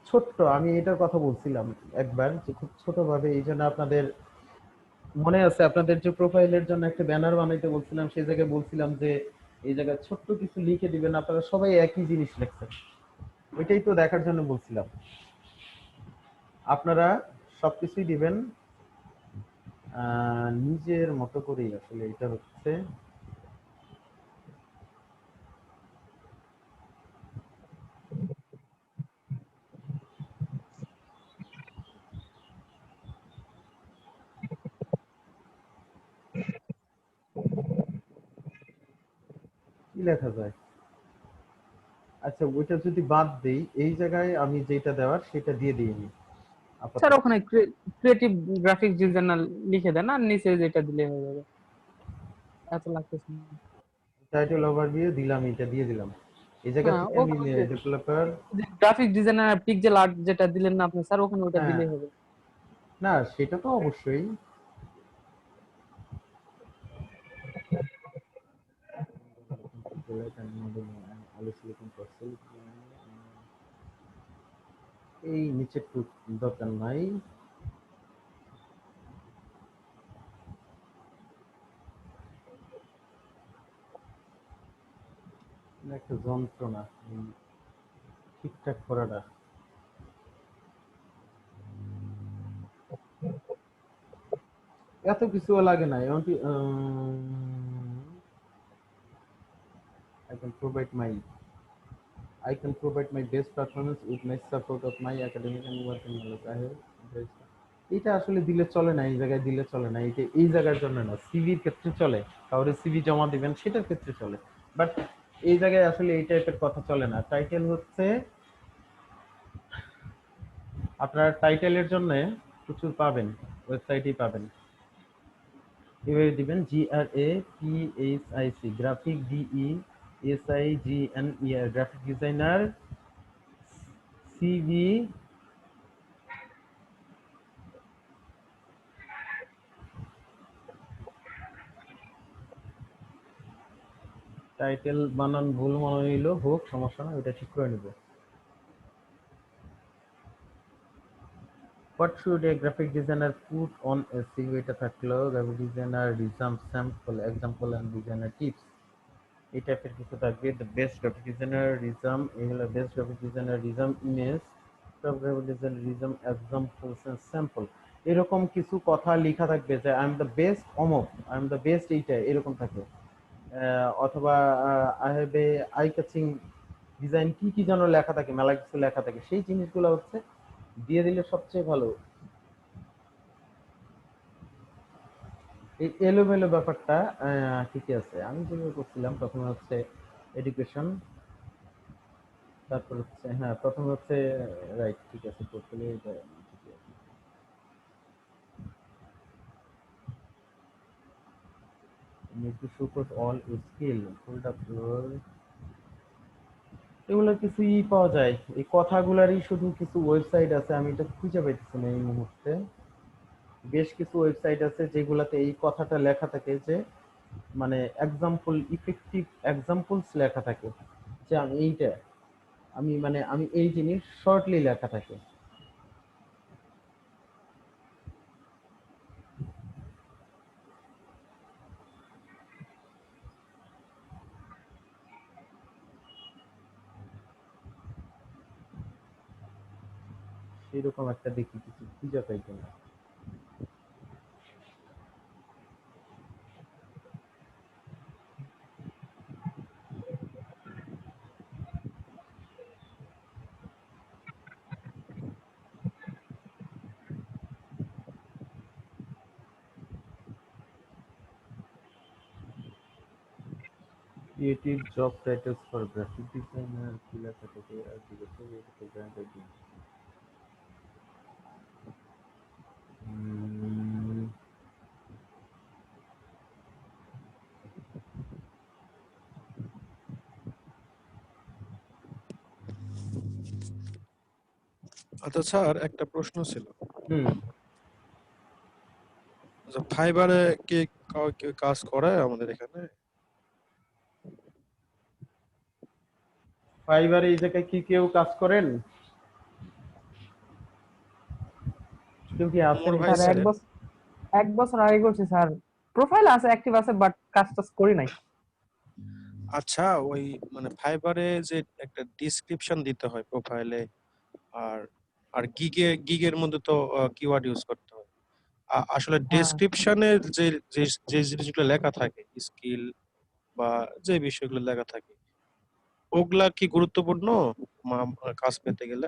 ছোট্ট, আমি এটার কথা বলছিলাম একবার যে খুব ছোট ভাবে, এই জন্য আপনাদের মনে আছে আপনাদের যে প্রোফাইলের জন্য একটা ব্যানার বানাইতে বলছিলাম, সেই জায়গায় বলছিলাম যে এই জায়গায় ছোট্ট কিছু লিখে দিবেন। আপনারা সবাই একই জিনিস লিখছেন, ওইটাই তো দেখার জন্য বলছিলাম। আপনারা সবকিছুই দিবেন নিজের মতো করেই। আসলে এটা হচ্ছে কি লেখা যায়। আচ্ছা, ওইটা যদি বাদ দেই, এই জায়গায় আমি যেটা দেওয়ার সেটা দিয়ে দিইনি আপাতত। স্যার ওখানে ক্রিয়েটিভ গ্রাফিক্স ডিজাইনার লিখে দেন আর নিচে যেটা দিলে হয়ে যাবে। এত লাগতেছে না। টাইটেল ওভারভিউ দিলাম, এটা দিয়ে দিলাম। এই জায়গা হ্যাঁ থেকে আমি ওখানে developer, graphic designer pixel art যেটা দিলেন না আপনি স্যার, ওখানে ওটা হ্যাঁ দিলেই হবে। না সেটা তো অবশ্যই। এই নিচে দরকার নাই। একটা যন্ত্রণা ঠিকঠাক করাটা। এত কিছু লাগে না এমনকি I can provide my best performance with my support of my academic and working knowledge. I have এটা আসলে দিলে চলে না, এই জায়গায় দিলে চলে না। এটা এই জায়গার জন্য না, সিভির ক্ষেত্রে চলে, কাউরে সিভি জমা দিবেন সেটার ক্ষেত্রে চলে, বাট এই জায়গায় আসলে এই টাইপের কথা চলে না। টাইটেল হচ্ছে আপনার টাইটেলের জন্য প্রচুর পাবেন, ওয়েবসাইটেই পাবেন। এভাবে দিবেন GRAPHIC, graphic DESIGNER, graphic designer CV title বানান ভুল মনে হইলো, হোক সমস্যা না, ওটা ঠিক করে নেব। What should a graphic designer put on a CV? এটা থাকলো graphic designer resume, sample, example and designer tips, এই টাইপের কিছু থাকবে। The best graphic designer resume, এগুলো best graphic designer resume image, top graphic designer resume examples and sample, এরকম কিছু কথা লেখা থাকবে যে আই এম দ্য বেস্ট অমুক, আই এম দ্য বেস্ট এইটা, এরকম থাকে। অথবা I have a eye catching design, কি কি যেন লেখা থাকে, মেলা কিছু লেখা থাকে, সেই জিনিসগুলো হচ্ছে দিয়ে দিলে সবচেয়ে ভালো। এই এলোমেলো ব্যাপারটা ঠিকই আছে। আমি যেভাবে করছিলাম প্রথমে হচ্ছে এডুকেশন, তারপর হচ্ছে হ্যাঁ প্রথমে হচ্ছে রাইট, ঠিক আছে, পোর্টফোলিও এটা ঠিকই আছে। Need to showcase all your skill, hold up your, এগুলো কিছুই পাওয়া যায়। এই কথাগুলারই শুধু কিছু ওয়েবসাইট আছে, আমি এটা খুঁজে পাইতেছি না এই মুহূর্তে। বেশ কিছু ওয়েবসাইট আছে যেগুলাতে এই কথাটা লেখা থাকে যে মানে এক্সাম্পল, ইফেক্টিভ এক্সাম্পলস লেখা থাকে যে আমি এইটা, আমি মানে আমি এই জিনিস শর্টলি লেখা থাকে। এরকম একটা দেখি কিছু খুঁজে পাই কিনা। Creative job titles for graphic designer, কি লেখা থাকে আর জিজ্ঞেস করি এটা brand ID। উম, আচ্ছা স্যার, একটা প্রশ্ন ছিল। হুম, আচ্ছা, ফাইবারে কি কেউ কাজ করে আমাদের এখানে? ফাইবারে এই জায়গায় কি কেউ কাজ করেন? কেউ কি আছেন ওমর ভাই স্যার এখানে? ছিলেন। 1 বছর আগে করছি স্যার, প্রোফাইল আছে, অ্যাক্টিভ আছে, বাট কাজ টাজ করি নাই। আচ্ছা, ওই মানে ফাইবারে যে একটা ডিসক্রিপশন দিতে হয় প্রোফাইলে, আর আর গিগের মধ্যে তো কিওয়ার্ড ইউজ করতে হয়। আসলে হ্যাঁ ডেসক্রিপশনে যে যে যে জিনিসগুলো লেখা থাকে, স্কিল বা যে বিষয়গুলো লেখা থাকে, ওগুলা কি গুরুত্বপূর্ণ কাজ পেতে গেলে?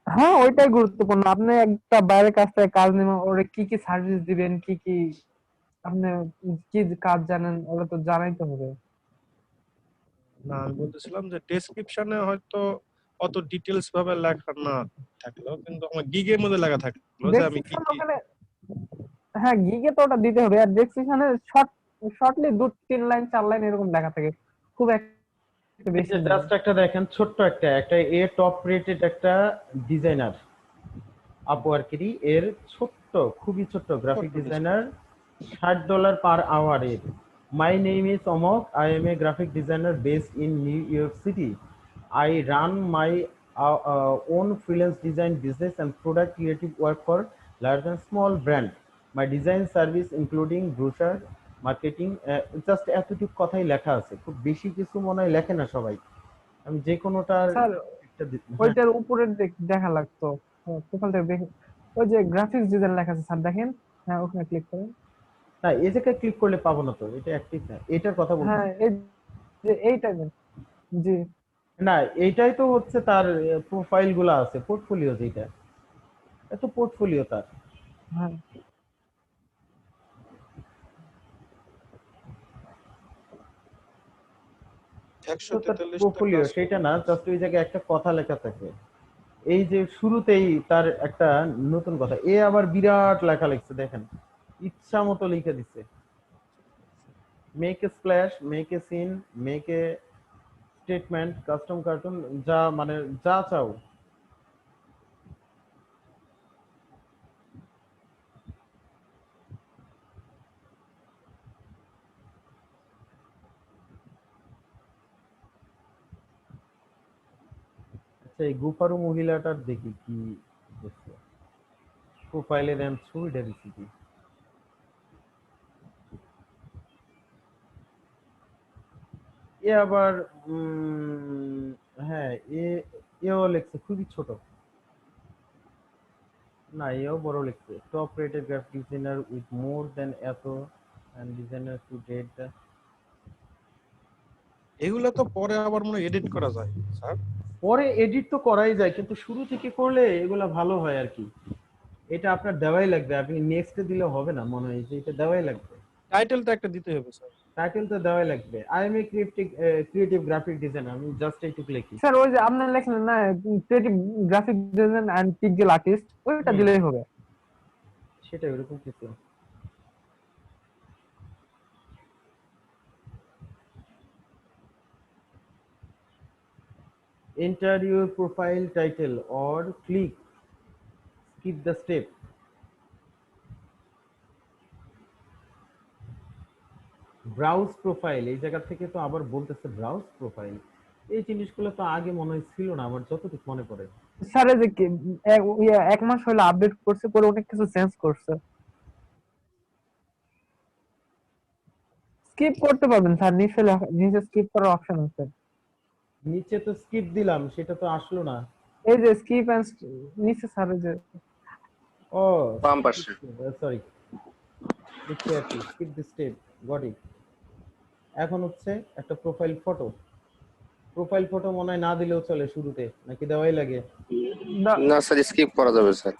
হ্যাঁ, ওইটাই গুরুত্বপূর্ণ। আপনি একটা বাইরের কাছ থেকে কাজ নেবেন, ওরে কি কি সার্ভিস দিবেন, কি কি আপনি কি কাজ জানেন, ওগুলো তো জানাইতে হবে। না, আমি বলতেছিলাম যে ডেসক্রিপশনে হয়তো অত ডিটেলস ভাবে লেখা না থাকলেও কিন্তু আমার গিগের মধ্যে লেখা থাকলো যে আমি কি ডেসক্রিপশন কি। ওখানে, হ্যাঁ গিগে তো ওটা দিতে হবে। আর ডেসক্রিপশনে শর্টলি 2-3 লাইন 4 লাইন এরকম লেখা থাকে, খুব একটা এই বেশি যে না। জাস্ট একটা দেখেন, ছোট্ট একটা একটা এ টপ রেটেড একটা ডিজাইনার, আপওয়ার্কেরই এর ছোট্ট, খুবই ছোট্ট গ্রাফিক ছোট্ট ডিজাইনার, $60 পার আওয়ার এর। মাই নেম ইজ অমক, I am A graphic designer based in new York city. I run my own freelance design business and product creative work for large and small brand. My design service including brochure, marketing, just এতটুকু কথাই লেখা আছে, খুব বেশি কিছু মনে হয় লেখে না সবাই। আমি যে কোনোটার স্যার একটা হ্যাঁ, ওইটার উপরে দেখা লাগতো, প্রোফাইলটা দেখে ওই যে গ্রাফিক্স ডিজাইন লেখা আছে স্যার, দেখেন। হ্যাঁ, ওখানে ক্লিক করেন। না এই জায়গায় ক্লিক করলে পাবো না তো, এটা অ্যাক্টিভ না, এটার কথা বলছি। হ্যাঁ, এই যে এইটা দেন। জি। না এইটাই তো হচ্ছে তার প্রোফাইল গুলা আছে, পোর্টফোলিও যেটা, এত পোর্টফোলিও তার। হ্যাঁ তার 143টা পোর্টফোলিও কাজ সেটা করবে। না, জাস্ট ওই জায়গায় একটা কথা লেখা থাকে। এই যে শুরুতেই তার একটা নতুন কথা, এ আবার বিরাট লেখা লিখছে দেখেন, ইচ্ছা মতো লিখে দিচ্ছে, make a splash, make a scene, make a statement, custom cartoon, যা মানে যা চাও। আচ্ছা এই গুফারু মহিলাটার দেখি কি করছে, প্রোফাইলে দেন ছবিটা দিচ্ছি কি। এ আবার হ্যাঁ, এ এও লিখছে খুবই ছোট, না এও বড় লিখছে, top rated graphic designer with more than এত and designer to date the। এগুলা তো পরে আবার মনে এডিট করা যায় স্যার। পরে এডিট তো করাই যায়, কিন্তু শুরু থেকে করলে এগুলা ভালো হয় আর কি। এটা আপনার দেওয়াই লাগবে, আপনি নেক্সটে দিলে হবে না, মনে হয় যে এটা দেওয়াই লাগবে। টাইটেলটা একটা দিতে হবে স্যার। টাইটেল তো দেওয়াই লাগবে, I am a creative graphic designer, আমি জাস্ট এইটুকু লিখি। স্যার, ওই যে আপনার লেখলেন না, creative graphic design and pixel artist, ওইটা হুম, দিলেই হবে। সেটা এরকম কিছু। Enter your profile title or click skip the step। Browse profile, এই জায়গা থেকে তো আবার বলতেছে ব্রাউজ প্রোফাইল। এই জিনিসগুলো তো আগে মনে হয় ছিল না আমার যতটুকু মনে পড়ে। স্যার এই যে 1 মাস হলো আপডেট করছে, পরে অনেক কিছু চেঞ্জ করছে। স্কিপ করতে পারবেন স্যার, নিচে স্কিপ করার অপশন আছে। নিচে তো স্কিপ দিলাম, সেটা তো আসলো না। এই যে স্কিপ এন্ড নিচে স্যার যে ও বাম পাশে। সরি, দেখতে পাচ্ছি, skip this step, got it. এখন হচ্ছে একটা প্রোফাইল ফটো মনে হয় না দিলেও চলে শুরুতে, নাকি দেওয়াই লাগে? না স্যার, স্কিপ করা যাবে স্যার।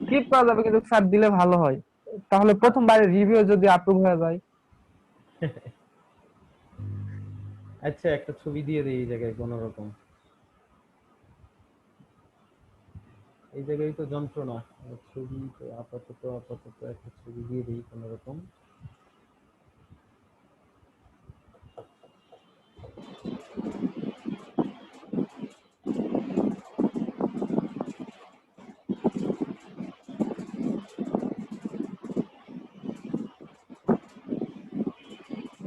স্কিপ করা যাবে কিন্তু স্যার দিলে ভালো হয়, তাহলে প্রথমবারের রিভিউ যদি অ্যাপ্রুভ হয়ে যায়। আচ্ছা, একটা ছবি দিয়ে দিই এই জায়গায় কোনো রকম, এই জায়গায় তো যন্ত্রণা, ছবি তো আপাতত একটা ছবি দিয়ে দিই কোনো রকম।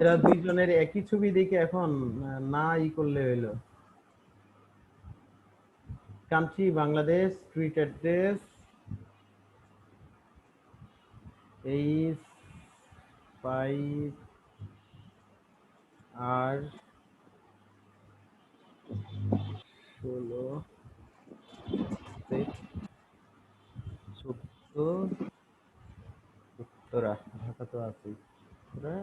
এরা দুইজনের একই ছবি দেখে এখন না করলে হইলো। কান্ট্রি বাংলাদেশ, স্ট্রিট অ্যাড্রেস 23 আর 16 14 উত্তরা, ঢাকা তো আছে, Uttara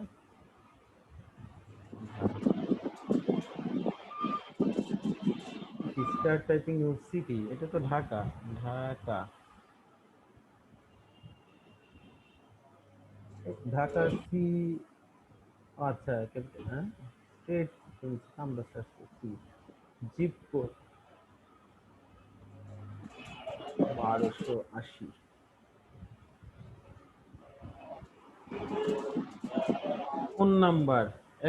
start typing your city, এটা তো ঢাকা। ঢাকা সি, আচ্ছা ক্যাপিটাল, হ্যাঁ, স্টেট আমরা সার্চ করছি, জিপ কোড 1280। ফোন নাম্বার,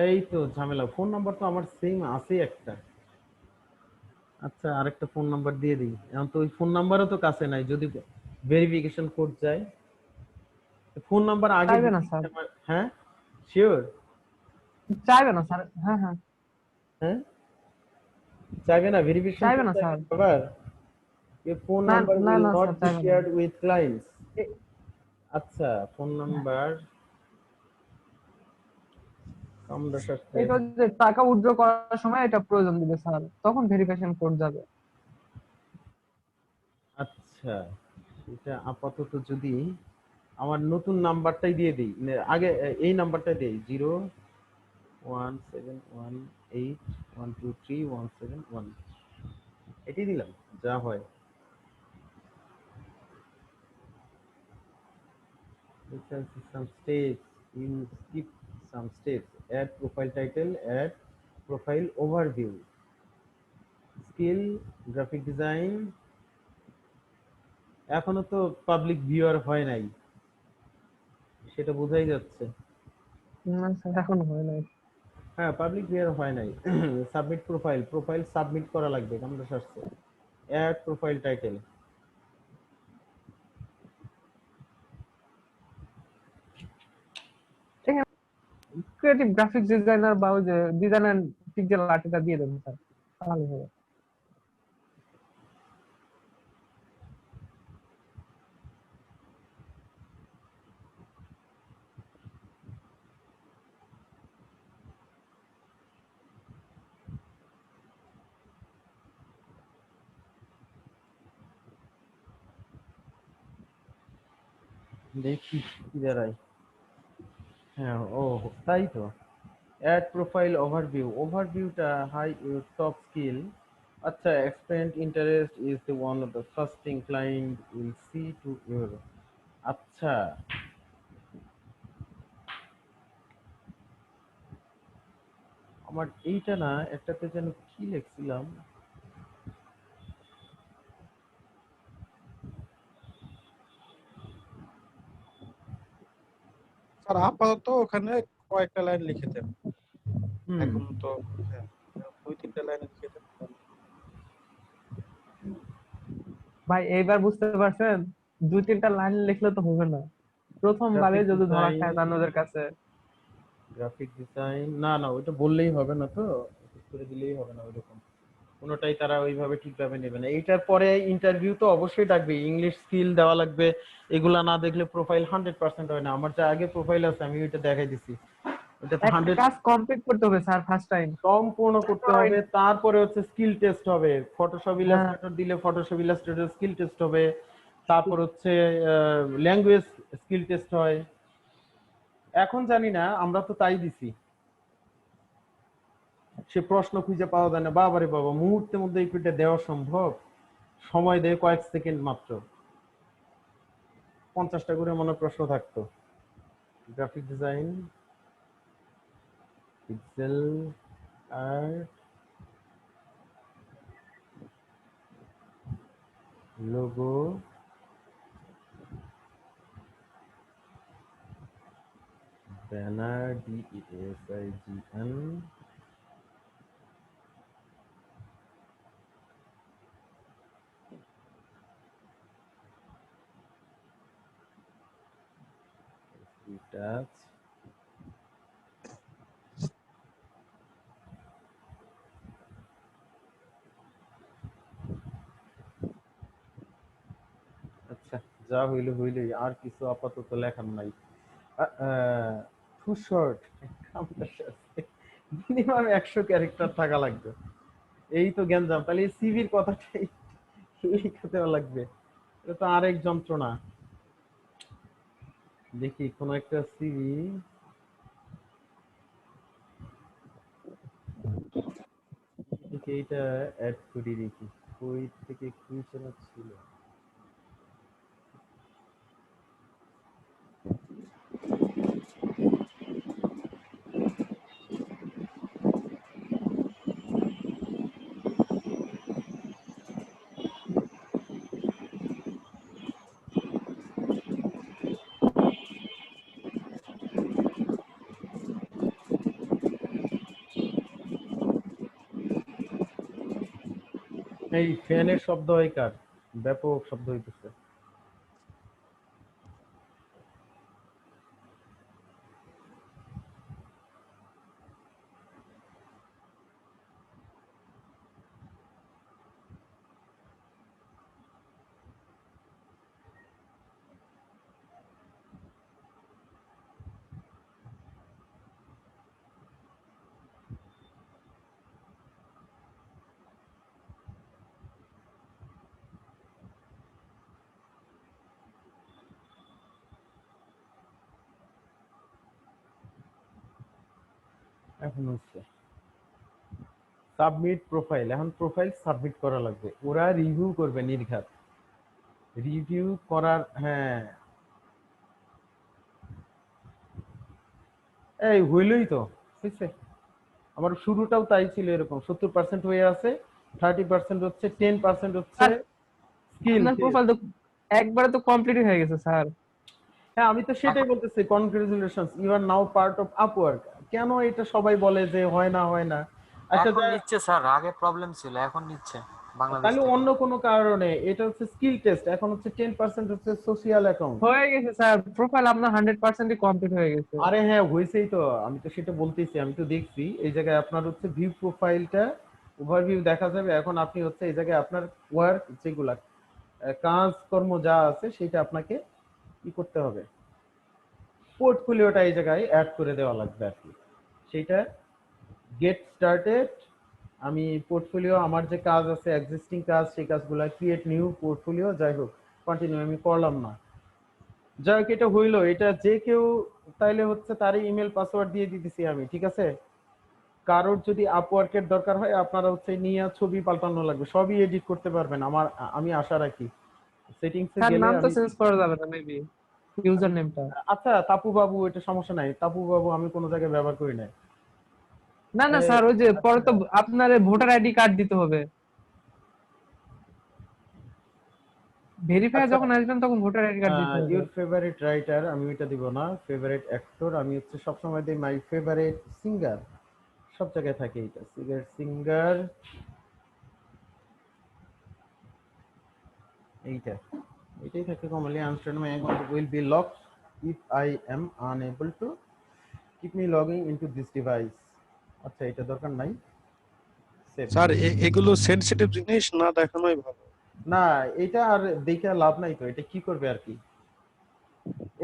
এই তো ঝামেলা, ফোন নাম্বার তো আমার সেম আছে একটা। আচ্ছা, আরেকটা ফোন নাম্বার দিয়ে দিই, এখন তো ওই ফোন নাম্বারও তো কাছে নাই, যদি ভেরিফিকেশন কোড যায়। ফোন নাম্বার আগে চাইবে না স্যার, হ্যাঁ শিওর চাইবে না স্যার। হ্যাঁ হ্যাঁ, হ্যাঁ চাইবে না ভেরিফিকেশন চাইবে কোড না স্যার। আবার, your phone না number না will না not স্যার, be চাইবে না। shared with clients। আচ্ছা, ফোন নাম্বার আমরা সাথে, এটা যে টাকা উইথড্র করার সময় এটা প্রয়োজন দিবে স্যার, তখন ভেরিফিকেশন কোড যাবে। আচ্ছা এটা আপাতত যদি আমার নতুন নাম্বারটাই দিয়ে দিই, আগে এই নাম্বারটা দিই, 01718123171, এটাই দিলাম, যা হয়। Some steps, you skip some steps, add profile title, add profile overview, skill, graphic design, এখনো তো পাবলিক ভিউয়ার হয় নাই, সেটা বোঝাই যাচ্ছে। না স্যার, এখন হয় নাই। হ্যাঁ, পাবলিক ভিউয়ার হয় নাই। সাবমিট প্রোফাইল সাবমিট করা লাগবে আমরা সার্চে, add profile title, creative graphics designer বা ওই যে ডিজাইনার পিক্সেল আর্টিটা দিয়ে দেবেন স্যার, তাহলে হবে। দেখি কি দাঁড়ায়। হ্যাঁ, ও তাই তো, অ্যাড প্রোফাইল ওভারভিউটা হাই ইউর টপ স্কিল। আচ্ছা, expend interest is the one of the first thing client will see to your. আচ্ছা, আমার এইটা না, একটাতে যেন কি লিখছিলাম, স্যার আপাতত ওখানে কয়েকটা লাইন লিখে দেন, এখন তো হ্যাঁ, 2-3টা লাইন লিখে দেন। ভাই এইবার বুঝতে পারছেন, 2-3টা লাইন লিখলে তো হবে না, প্রথমবারে Graphic যদি ধরা design, খায় তাদের কাছে। গ্রাফিক ডিজাইন, না না ওইটা বললেই হবে না, তো করে দিলেই হবে না, ওইরকম কোনোটাই তারা ওইভাবে ঠিকভাবে নেবে না। এইটার পরে ইন্টারভিউ তো অবশ্যই ডাকবে, ইংলিশ স্কিল দেওয়া লাগবে, এগুলা না দেখলে প্রোফাইল 100% হয় না। আমার যা আগে প্রোফাইল আছে আমি ওইটা দেখাই দিছি, এটা তো একটা 100 কাজ কমপ্লিট করতে হবে স্যার ফার্স্ট টাইম। সম্পূর্ণ করতে হবে, তারপরে হচ্ছে স্কিল টেস্ট হবে। ফটোশপ হ্যাঁ ইলাস্ট্রেটর দিলে ফটোশপ ইলাস্ট্রেটর স্কিল টেস্ট হবে, তারপর হচ্ছে ল্যাঙ্গুয়েজ স্কিল টেস্ট হয়। এখন জানি না, আমরা তো তাই দিছি, সে প্রশ্ন খুঁজে পাওয়া যায় না। বাবারে বাবা, মুহূর্তের মধ্যে এই পিঠে দেওয়া সম্ভব? সময় দেয় কয়েক সেকেন্ড মাত্র, 50টা করে মনে হয় প্রশ্ন থাকতো। Graphic design, pixel art, logo, banner, DESIGN, touch, আচ্ছা যা হইলো হইলোই, আর কিছু আপাতত লেখার নাই। টু শর্ট, মিনিমাম 100 ক্যারেক্টার থাকা লাগবে। এই তো গ্যাঞ্জাম, তাহলে সিভির কথাটাই লিখতে লাগবে, এটা তো আরেক যন্ত্রণা। দেখি কোন একটা সিভি, এইটা অ্যাড করি দেখি কই থেকে কি ছিল। এই ফ্যানের শব্দ হয় কার? ব্যাপক শব্দ হইতেছে। এখন হচ্ছে সাবমিট প্রোফাইল, এখন প্রোফাইল সাবমিট করা লাগবে, ওরা রিভিউ করবে নির্ঘাত। রিভিউ করার, হ্যাঁ এই হইলই তো, বুঝছে? আমার শুরুটাও তাই ছিল, এরকম 70% হয়ে আছে, 30% হচ্ছে, 10% হচ্ছে স্যার স্কিল। আপনার প্রোফাইল তো একবারে তো কমপ্লিট হয়ে গেছে স্যার। হ্যাঁ আমি তো সেটাই বলতেছি, congratulations, you are now part of Upwork. কেন এটা সবাই বলে যে হয় না হয় না? আচ্ছা এখন নিচ্ছে স্যার, আগে প্রবলেম ছিল, এখন নিচ্ছে বাংলাদেশ তাহলে থেকে। অন্য কোনো কারণে, এটা হচ্ছে স্কিল টেস্ট, এখন হচ্ছে 10% হচ্ছে সোশিয়াল অ্যাকাউন্ট। হয়ে গেছে স্যার, প্রোফাইল আপনার 100% কমপ্লিট হয়ে গেছে। আরে হ্যাঁ হয়েছেই তো, আমি তো সেটা বলতেছি, আমি তো দেখছি এই জায়গায় আপনার হচ্ছে ভিউ প্রোফাইলটা, ওভারভিউ দেখা যাবে। এখন আপনি হচ্ছে এই জায়গায় আপনার ওয়ার্ক যেগুলা কাজকর্ম যা আছে সেটা আপনাকে কি করতে হবে, পোর্টফোলিওটা এই জায়গায় অ্যাড করে দেওয়া লাগবে আর কি। সেইটা গেট স্টার্টেড, আমি পোর্টফোলিও, আমার যে কাজ আছে এক্সিস্টিং কাজ, সেই কাজগুলো ক্রিয়েট নিউ পোর্টফোলিও, যাই হোক কন্টিনিউ আমি করলাম না। যাই হোক এটা হইলো, এটা যে কেউ তাইলে হচ্ছে তারই ইমেল পাসওয়ার্ড দিয়ে দিতেছি আমি, ঠিক আছে? কারোর যদি আপওয়ার্কের দরকার হয়, আপনারা হচ্ছে নিয়ে ছবি পাল্টানো লাগবে, সবই এডিট করতে পারবেন আমার, আমি আশা রাখি। সেটিংসে স্যার গেলে নাম তো আমি, চেঞ্জ করা যাবে না মেবি, ইউজার নেমটা। আচ্ছা তাপু বাবু, এটা সমস্যা নাই, তাপু বাবু আমি কোনো জায়গায় ব্যবহার করি না। না না স্যার, ওই যে পরে তো আচ্ছা আপনার ভোটার আইডি কার্ড দিতে হবে, ভেরিফাই আচ্ছা, যখন আসবেন তখন ভোটার আইডি কার্ড দিতে হবে। ইউর ফেভারিট রাইটার, আমি ওইটা দিব না। ফেভারিট অ্যাক্টর, আমি হচ্ছে সবসময় দিই মাই ফেভারিট সিঙ্গার, সব জায়গায় থাকে এইটা, সিঙ্গার এইটা, এটাই থাকে commonly. Unstarred my account will be locked if I am unable to keep me logging into this device. আচ্ছা এটা দরকার নাই, সেভ। স্যার এগুলো সেনসিটিভ জিনিস না দেখানোই ভালো। না এটা আর দেখে লাভ নাই তো, এটা কি করবে আর কি?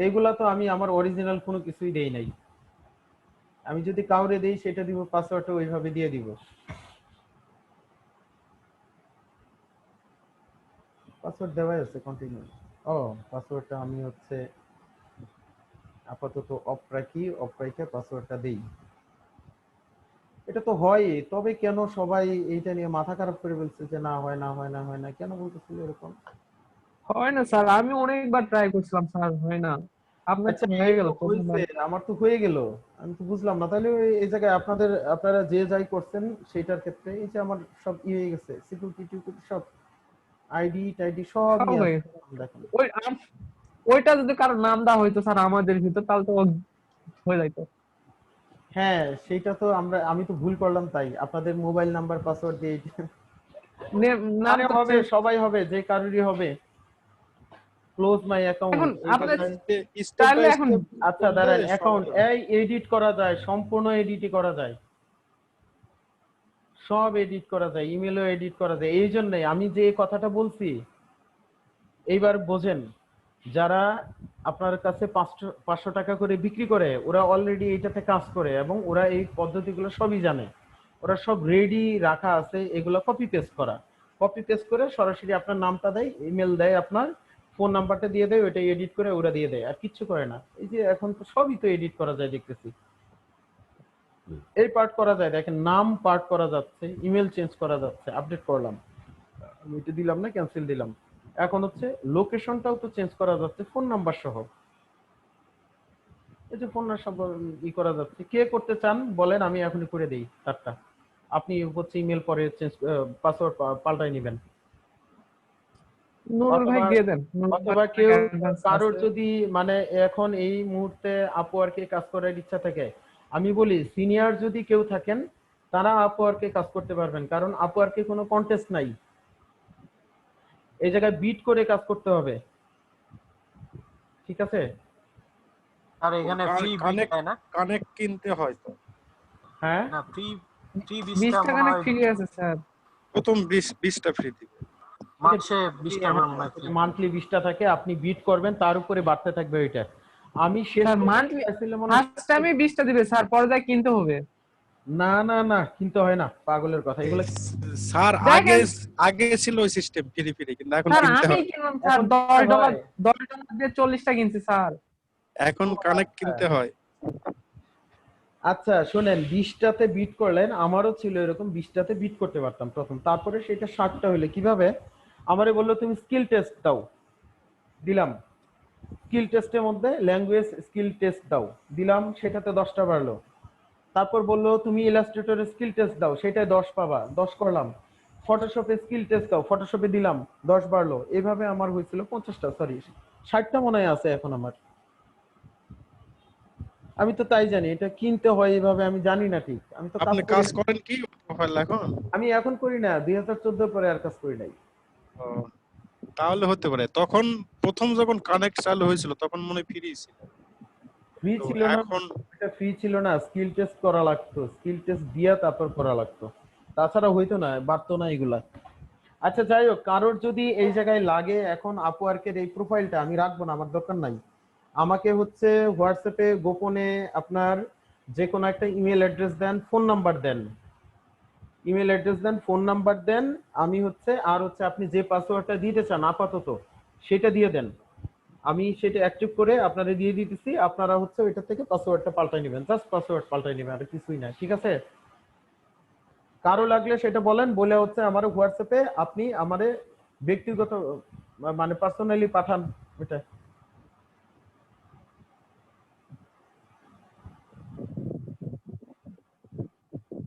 এইগুলা তো আমি আমার অরিজিনাল কোনো কিছুই দেই নাই। আমি যদি কাউরে দেই সেটা দিব, পাসওয়ার্ডটা ওইভাবে দিয়ে দিব। পাসওয়ার্ড দেওয়াই আছে, কন্টিনিউ। ও পাসওয়ার্ডটা আমি হচ্ছে আপাতত অফ রাখি, অফ রাখে পাসওয়ার্ডটা দেই। এটা তো হয়, তবে কেন সবাই এইটা নিয়ে মাথা খারাপ করে বলছে যে না হয় না হয় না হয় না, কেন বলতেছিল এরকম? হয় না স্যার, আমি অনেকবার ট্রাই করছিলাম স্যার, হয় না। আপনার আচ্ছা তো হয়ে এই গেল তো প্রথমবার। হয়েছে, আমার তো হয়ে গেল, আমি তো বুঝলাম না তাহলে এই জায়গায় আপনারা যে যাই করছেন সেটার ক্ষেত্রে এই যে আমার সব হয়ে গেছে, সিকিউরিটি সব আইডি টাইডি সবই সব হয়ে আছে, গেছে। দেখেন। ওইটা যদি কারো নাম দেওয়া হইতো স্যার আমাদের ভিতর, তাহলে তো হয়ে যাইতো। হ্যাঁ সেটা তো আমি তো ভুল করলাম, তাই আপনাদের মোবাইল নাম্বার পাসওয়ার্ড দিয়ে নাম আরে তো হবে, চেঞ্জ। সবাই হবে, যে কারোরই হবে। ক্লোজ মাই এখন অ্যাকাউন্ট এই আপনার জায়গায়। স্টেপ চাইলে বাই এখন স্টেপ আচ্ছা করলে দাঁড়ান, সব অ্যাকাউন্ট হবে। এই এডিট করা যায়, সম্পূর্ণ এডিটই করা যায়, সব এডিট করা যায়, ইমেলও এডিট করা যায়। এই জন্যই আমি যে কথাটা বলছি এইবার বোঝেন। যারা আপনার কাছে 500 টাকা করে বিক্রি করে, ওরা অলরেডি এইটাতে কাজ করে এবং ওরা এই পদ্ধতিগুলো সবই জানে, ওরা সব রেডি রাখা আছে, এগুলো কপি পেস্ট করা, কপি পেস্ট করে সরাসরি আপনার নামটা দেয়, ইমেল দেয়, আপনার ফোন নাম্বারটা দিয়ে দেয়, ওইটা এডিট করে ওরা দিয়ে দেয়, আর কিচ্ছু করে না। এই যে এখন তো সবই তো এডিট করা যায় দেখতেছি, এই পার্ট করা যায়, দেখেন নাম পার্ট করা যাচ্ছে, ইমেল চেঞ্জ করা যাচ্ছে, আপডেট করলাম, আমি এটা দিলাম না, ক্যান্সেল দিলাম। এখন হচ্ছে লোকেশনটাও তো চেঞ্জ করা যাচ্ছে ফোন নাম্বার সহ, এই যে ফোন নাম্বার করা যাচ্ছে। কে করতে চান বলেন, আমি এখনই করে দেই তারটা। আপনি হচ্ছে ইমেল পরে চেঞ্জ, পাসওয়ার্ড পাল্টাই নেবেন। নুরুল ভাই অথবা দিয়ে দেন, নুরুল অথবা ভাই কেউ অ্যাডভান্স কারোর আছে। যদি মানে এখন এই মুহূর্তে আপওয়ার্কে কাজ করার ইচ্ছা থাকে, আমি বলি সিনিয়র যদি কেউ থাকেন তারা আপওয়ার্কে কাজ করতে পারবেন, কারণ আপওয়ার্কে কোনো কন্টেস্ট নাই, এই জায়গায় বিট করে কাজ করতে হবে, ঠিক আছে? আর এখানে ফ্রি বিট কানেক্ট দেয় না? কানেক্ট কিনতে হয় তো। হ্যাঁ না, ফ্রি 20 বিশটা টাকা মনে না হয় ফ্রি আছে স্যার। প্রথম 20টা ফ্রি দিবে। মাসে 20টা করে মনে হয় ফ্রি। মান্থলি 20টা থাকে, আপনি বিট করবেন, তার উপরে বাড়তে থাকবে ওইটা। আমি শেষ স্যার পর্যন্ত মান্থলি চাইছিলাম মনে হয়, ফার্স্ট টাইমে 20টা দিবে স্যার, পরে যা কিনতে হবে। না না না কিনতে হয় না, পাগলের কথা এগুলো। স্যার আগে দেখেন আগে ছিল ওই সিস্টেম ফ্রি ফ্রি, কিন্তু এখন স্যার, কিনতে আমি হয়। কিনলাম স্যার এখন $10 হয়। $10 দিয়ে 40টা কিনছি স্যার। এখন কানেক্ট কিনতে হয়। আচ্ছা শুনেন, 20টাতে বিট করলেন, আমারও ছিল এরকম, 20টাতে বিট করতে পারতাম প্রথম, তারপরে সেটা 60টা হইলে কিভাবে, আমারে বললো তুমি স্কিল টেস্ট দাও, দিলাম, স্কিল টেস্টের মধ্যে ল্যাঙ্গুয়েজ স্কিল টেস্ট দাও, দিলাম, সেটাতে 10টা বাড়লো। তারপর বললো তুমি ইলাস্ট্রেটরে স্কিল টেস্ট দাও, সেটাই 10 পাবা, 10 করলাম। ফটোশপে স্কিল টেস্ট দাও, ফটোশপে দিলাম, 10 বাড়লো। এভাবে আমার হয়েছিল 50টা, সরি 60টা মনে হয় আছে এখন আমার। আমি তো তাই জানি, এটা কিনতে হয় এভাবে, আমি জানি না ঠিক, আমি তো কাজ আপনি করি কাজ না। করেন কি প্রোফাইল এখন? আমি এখন করি না, 2014 পরে আর কাজ করি নাই। ও, তাহলে হতে পারে তখন প্রথম যখন কানেক্ট চালু হয়েছিল তখন মনে ফ্রি ছিল। ফ্রি তো ছিল না, এখন এটা ফ্রি ছিল না, স্কিল টেস্ট করা লাগতো, স্কিল টেস্ট দিয়া তারপর করা লাগতো, তাছাড়া হইতো না, বাড়তো না এগুলা। আচ্ছা যাই হোক, কারোর যদি এই জায়গায় লাগে, এখন আপওয়ার্কের এই প্রোফাইলটা আমি রাখবো না, আমার দরকার নাই। আমাকে হচ্ছে হোয়াটসঅ্যাপে গোপনে আপনার যে কোনো একটা ইমেল অ্যাড্রেস দেন, ফোন নাম্বার দেন, ইমেল অ্যাড্রেস দেন, ফোন নাম্বার দেন, আমি হচ্ছে আর হচ্ছে আপনি যে পাসওয়ার্ডটা দিতে চান আপাতত সেটা দিয়ে দেন, আমি সেটা অ্যাক্টিভ করে আপনারা দিয়ে দিতেছি, আপনারা হচ্ছে ওইটা থেকে পাসওয়ার্ডটা পাল্টাই নেবেন, জাস্ট পাসওয়ার্ড পাল্টাই নেবেন, আর কিছুই না, ঠিক আছে? কারো লাগলে সেটা বলেন, বলে হচ্ছে আমার হোয়াটসঅ্যাপে আপনি আমারে ব্যক্তিগত মানে পার্সোনালি পাঠান এটা।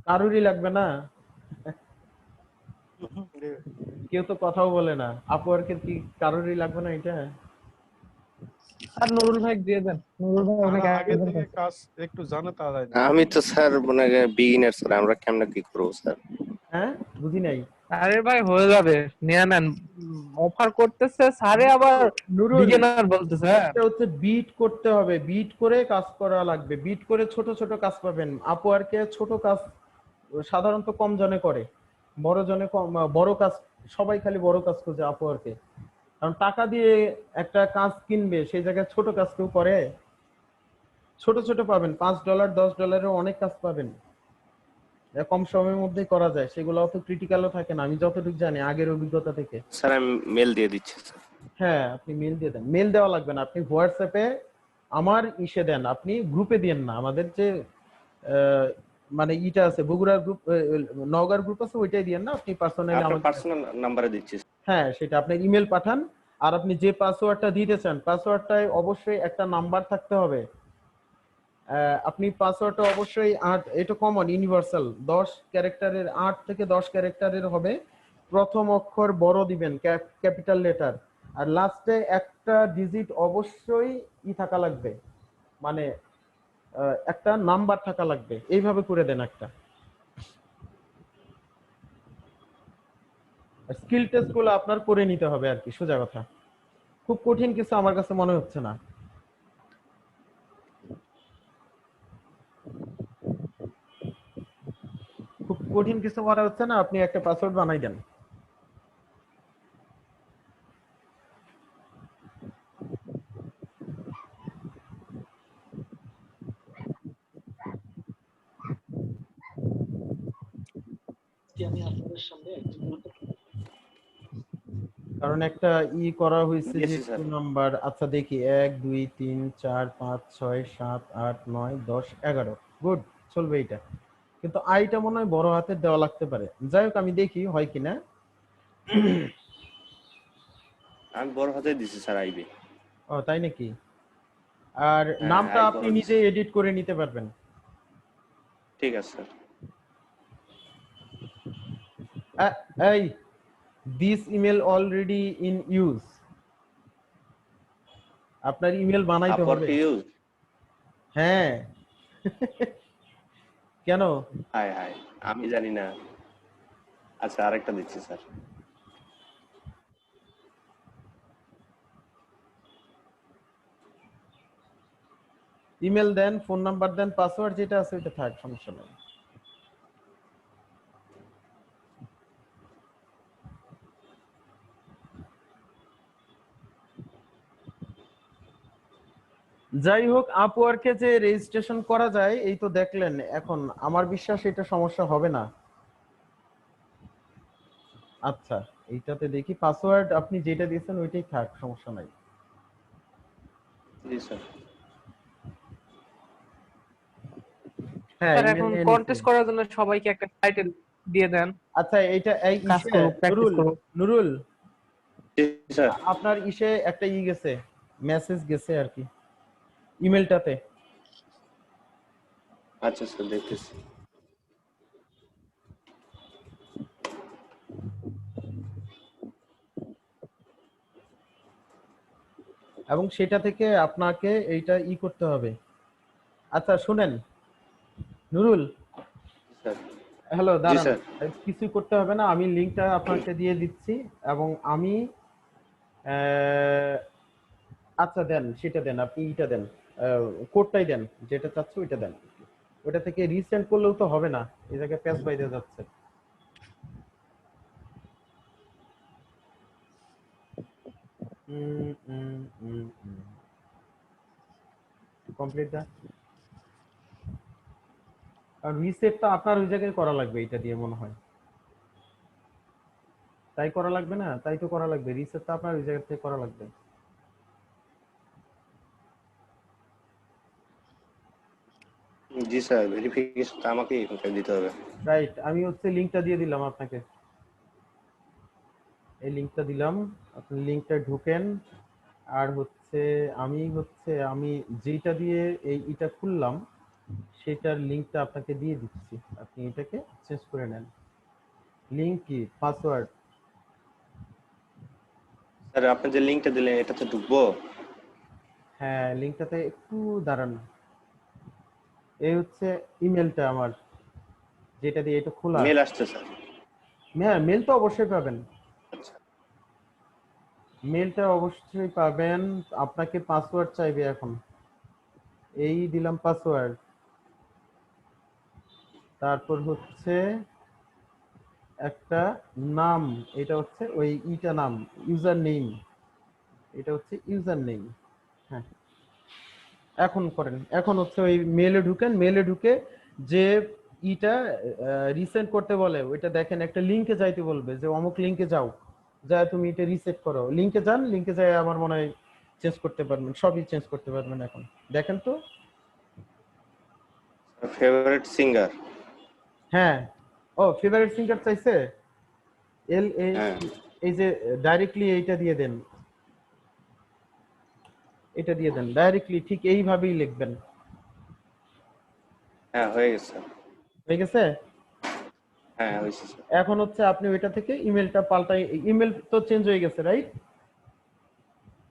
কারোরই লাগবে না, কেউ তো কথাও বলে না, আপওয়ার্কের কি কারোরই লাগবে না এটা? স্যার নুরুল ভাই দিয়ে দেন, নুরুল ভাই অনেক যারা আগে advance থেকে আছে। কাজ একটু জানে তারা জানে। আমি তো স্যার মনে বিগিনার স্যার, আমরা কেমনে কি করবো স্যার? হ্যাঁ বুঝি নাই। আরে ভাই হয়ে যাবে, নিয়ে নেন, অফার করতেছে স্যারে, আবার নুরুল, বিগিনার বলতেছে। এটা হচ্ছে বিট করতে হবে, বিট করে কাজ করা লাগবে, বিট করে ছোট ছোট কাজ পাবেন। আপওয়ার্কে ছোট কাজ সাধারণত কম জনে করে, বড় জনে কম, বড় কাজ সবাই খালি বড় কাজ খুঁজে আপওয়ার্কে, কারণ টাকা দিয়ে একটা কাজ কিনবে, সেই জায়গায় ছোট কাজ কেউ করে? ছোট ছোট পাবেন, $5 $10 অনেক কাজ পাবেন, কম সময়ের মধ্যেই করা যায়, সেগুলো অত ক্রিটিক্যালও থাকে না, আমি যতটুকু জানি আগের অভিজ্ঞতা থেকে। স্যার আমি মেল দিয়ে দিচ্ছি স্যার। হ্যাঁ, আপনি মেল দিয়ে দেন। মেল দেওয়া লাগবে না, আপনি হোয়াটসঅ্যাপে আমার ইসে দেন, আপনি গ্রুপে দিয়েন না, আমাদের যে মানে ইটা আছে বগুড়ার গ্রুপ, নওগাঁর গ্রুপ আছে, ওইটাই দিয়েন না, আপনি পার্সোনালি আপনার আমাকে। পার্সোনাল নাম্বারে দিচ্ছি। হ্যাঁ, সেটা আপনি ইমেল পাঠান। আর আপনি যে পাসওয়ার্ডটা দিতে চান, পাসওয়ার্ডটায় অবশ্যই একটা নাম্বার থাকতে হবে। আপনি পাসওয়ার্ডটা অবশ্যই 8, এটা কমন ইউনিভার্সাল, 10 ক্যারেক্টারের, 8 থেকে 10 ক্যারেক্টারের হবে। প্রথম অক্ষর বড় দিবেন, ক্যাপিটাল লেটার, আর লাস্টে একটা ডিজিট অবশ্যই থাকা লাগবে, মানে একটা নাম্বার থাকা লাগবে, এইভাবে করে দেন একটা। স্কিল টেস্ট গুলো আপনার করে নিতে হবে আর কি, সোজা কথা। খুব কঠিন কিছু আমার কাছে মনে হচ্ছে না। খুব কঠিন কিছু মনে হচ্ছে না, আপনি একটা পাসওয়ার্ড বানাই দেন। কারণ একটা করা হয়েছে যে দিয়েছি স্যার। নাম্বার, আচ্ছা দেখি 1 2 3 4 5 6 7 8 9 10 11, গুড, চলবে এটা। কিন্তু আইটা মনে হয় বড় হাতের দেওয়া লাগতে পারে, যাই হোক আমি দেখি হয় কিনা। আমি বড় হাতে দিছি স্যার আইবি। ও তাই নাকি? আর হ্যাঁ, নামটা আই আপনি বড় নিজে দিছি। এডিট করে নিতে পারবেন। ঠিক আছে স্যার। এই this email already in use, আপনার ইমেল বানাইতে আপওয়ার্ক হবে। ইউজ। হ্যাঁ। কেন? হাই হাই, আমি জানি না। আচ্ছা আরেকটা দিচ্ছি স্যার। ইমেল দেন, ফোন নাম্বার দেন, পাসওয়ার্ড যেটা আছে ওটা থাক, সমস্যা নেই। যাই হোক, আপওয়ার্কে যে রেজিস্ট্রেশন করা যায় এই তো দেখলেন, এখন আমার বিশ্বাস এটা সমস্যা হবে না। আচ্ছা, এইটাতে দেখি পাসওয়ার্ড আপনি যেটা দিয়েছেন ওইটাই থাক, সমস্যা নাই। জি স্যার। হ্যাঁ, স্যার ইমেল এখন নিয়ে নিছি। কন্টেস্ট করার জন্য সবাইকে একটা টাইটেল দিয়ে দেন, আচ্ছা, এইটা এই কাজ ইসে করুক, প্র্যাকটিস নুরুল, করুক। নুরুল জি স্যার। আপনার ইসে একটা গেছে, মেসেজ গেছে আর কি, ইমেলটাতে। আচ্ছা স্যার দেখতেছি। এবং সেটা থেকে আপনাকে এইটা করতে হবে। আচ্ছা শুনেন নুরুল, স্যার। হ্যালো, জি দাঁড়ান, স্যার। কিছু করতে হবে না, আমি লিংকটা আপনাকে দিয়ে দিচ্ছি। এবং আমি আচ্ছা দেন, সেটা দেন, আপনি দেন, কোডটাই দেন, যেটা চাচ্ছ ওইটা দেন। ওটা থেকে রিসেন্ড করলেও তো হবে না, এই জায়গায় প্যাচ বাইরে যাচ্ছে। কমপ্লিট দা। আর রিসেটটা আপনার ওই জায়গায় করা লাগবে, এটা দিয়ে মনে হয়। তাই করা লাগবে না? তাই তো করা লাগবে, রিসেটটা আপনার ওই জায়গা থেকে করা লাগবে। জি স্যার, ভেরিফিকেশনটা আমাকে দিতে হবে। রাইট, আমি লিংকটা দিয়ে দিলাম আপনাকে, এই লিংকটা দিলাম, আপনি লিংকটা ঢুকেন। আর আমি যেটা দিয়ে এইটা খুললাম সেটার লিংকটা আপনাকে দিয়ে দিচ্ছি, আপনি এটাকে চেঞ্জ করে নেন। লিংক কি? পাসওয়ার্ড। স্যার আপনি যে লিংকটা দিলেন এটাতে ঢুকবো? হ্যাঁ, লিংকটাতে একটু দাঁড়ান। এই ইমেলটা আমার, যেটা দিয়ে এটা খোলা। মেল আসছে স্যার। হ্যাঁ, মেল তো অবশ্যই পাবেন, আচ্ছা। মেলটা অবশ্যই পাবেন। আপনাকে পাসওয়ার্ড চাইবে এখন, এই দিলাম পাসওয়ার্ড। তারপর একটা নাম, এটা ওই নাম, ইউজার নেম, এটা ইউজার নেম। হ্যাঁ, এখন করেন, এখন হচ্ছে ওই মেলে ঢুকেন, মেলে ঢুকে যে ইটা রিসেন্ট করতে বলে ওইটা দেখেন, একটা লিংকে যাইতে বলবে যে অমুক লিংকে যাও, যা তুমি এটা রিসেট করো, লিংকে যান, লিংকে যায় আমার মনে হয় চেঞ্জ করতে পারবেন, সবই চেঞ্জ করতে পারবেন এখন। দেখেন তো। Favourite singer. হ্যাঁ, ও ফেভারিট সিঙ্গার চাইছে, এল এ, হ্যাঁ এই যে ডাইরেক্টলি এইটা দিয়ে দেন, এটা দিয়ে দেন ডাইরেক্টলি, ঠিক এইভাবেই লিখবেন। হ্যাঁ হয়ে গেছে। হয়ে গেছে? হ্যাঁ হয়েছে স্যার। এখন হচ্ছে আপনি ওইটা থেকে ইমেলটা পাল্টাই, ইমেল তো চেঞ্জ হয়ে গেছে রাইট?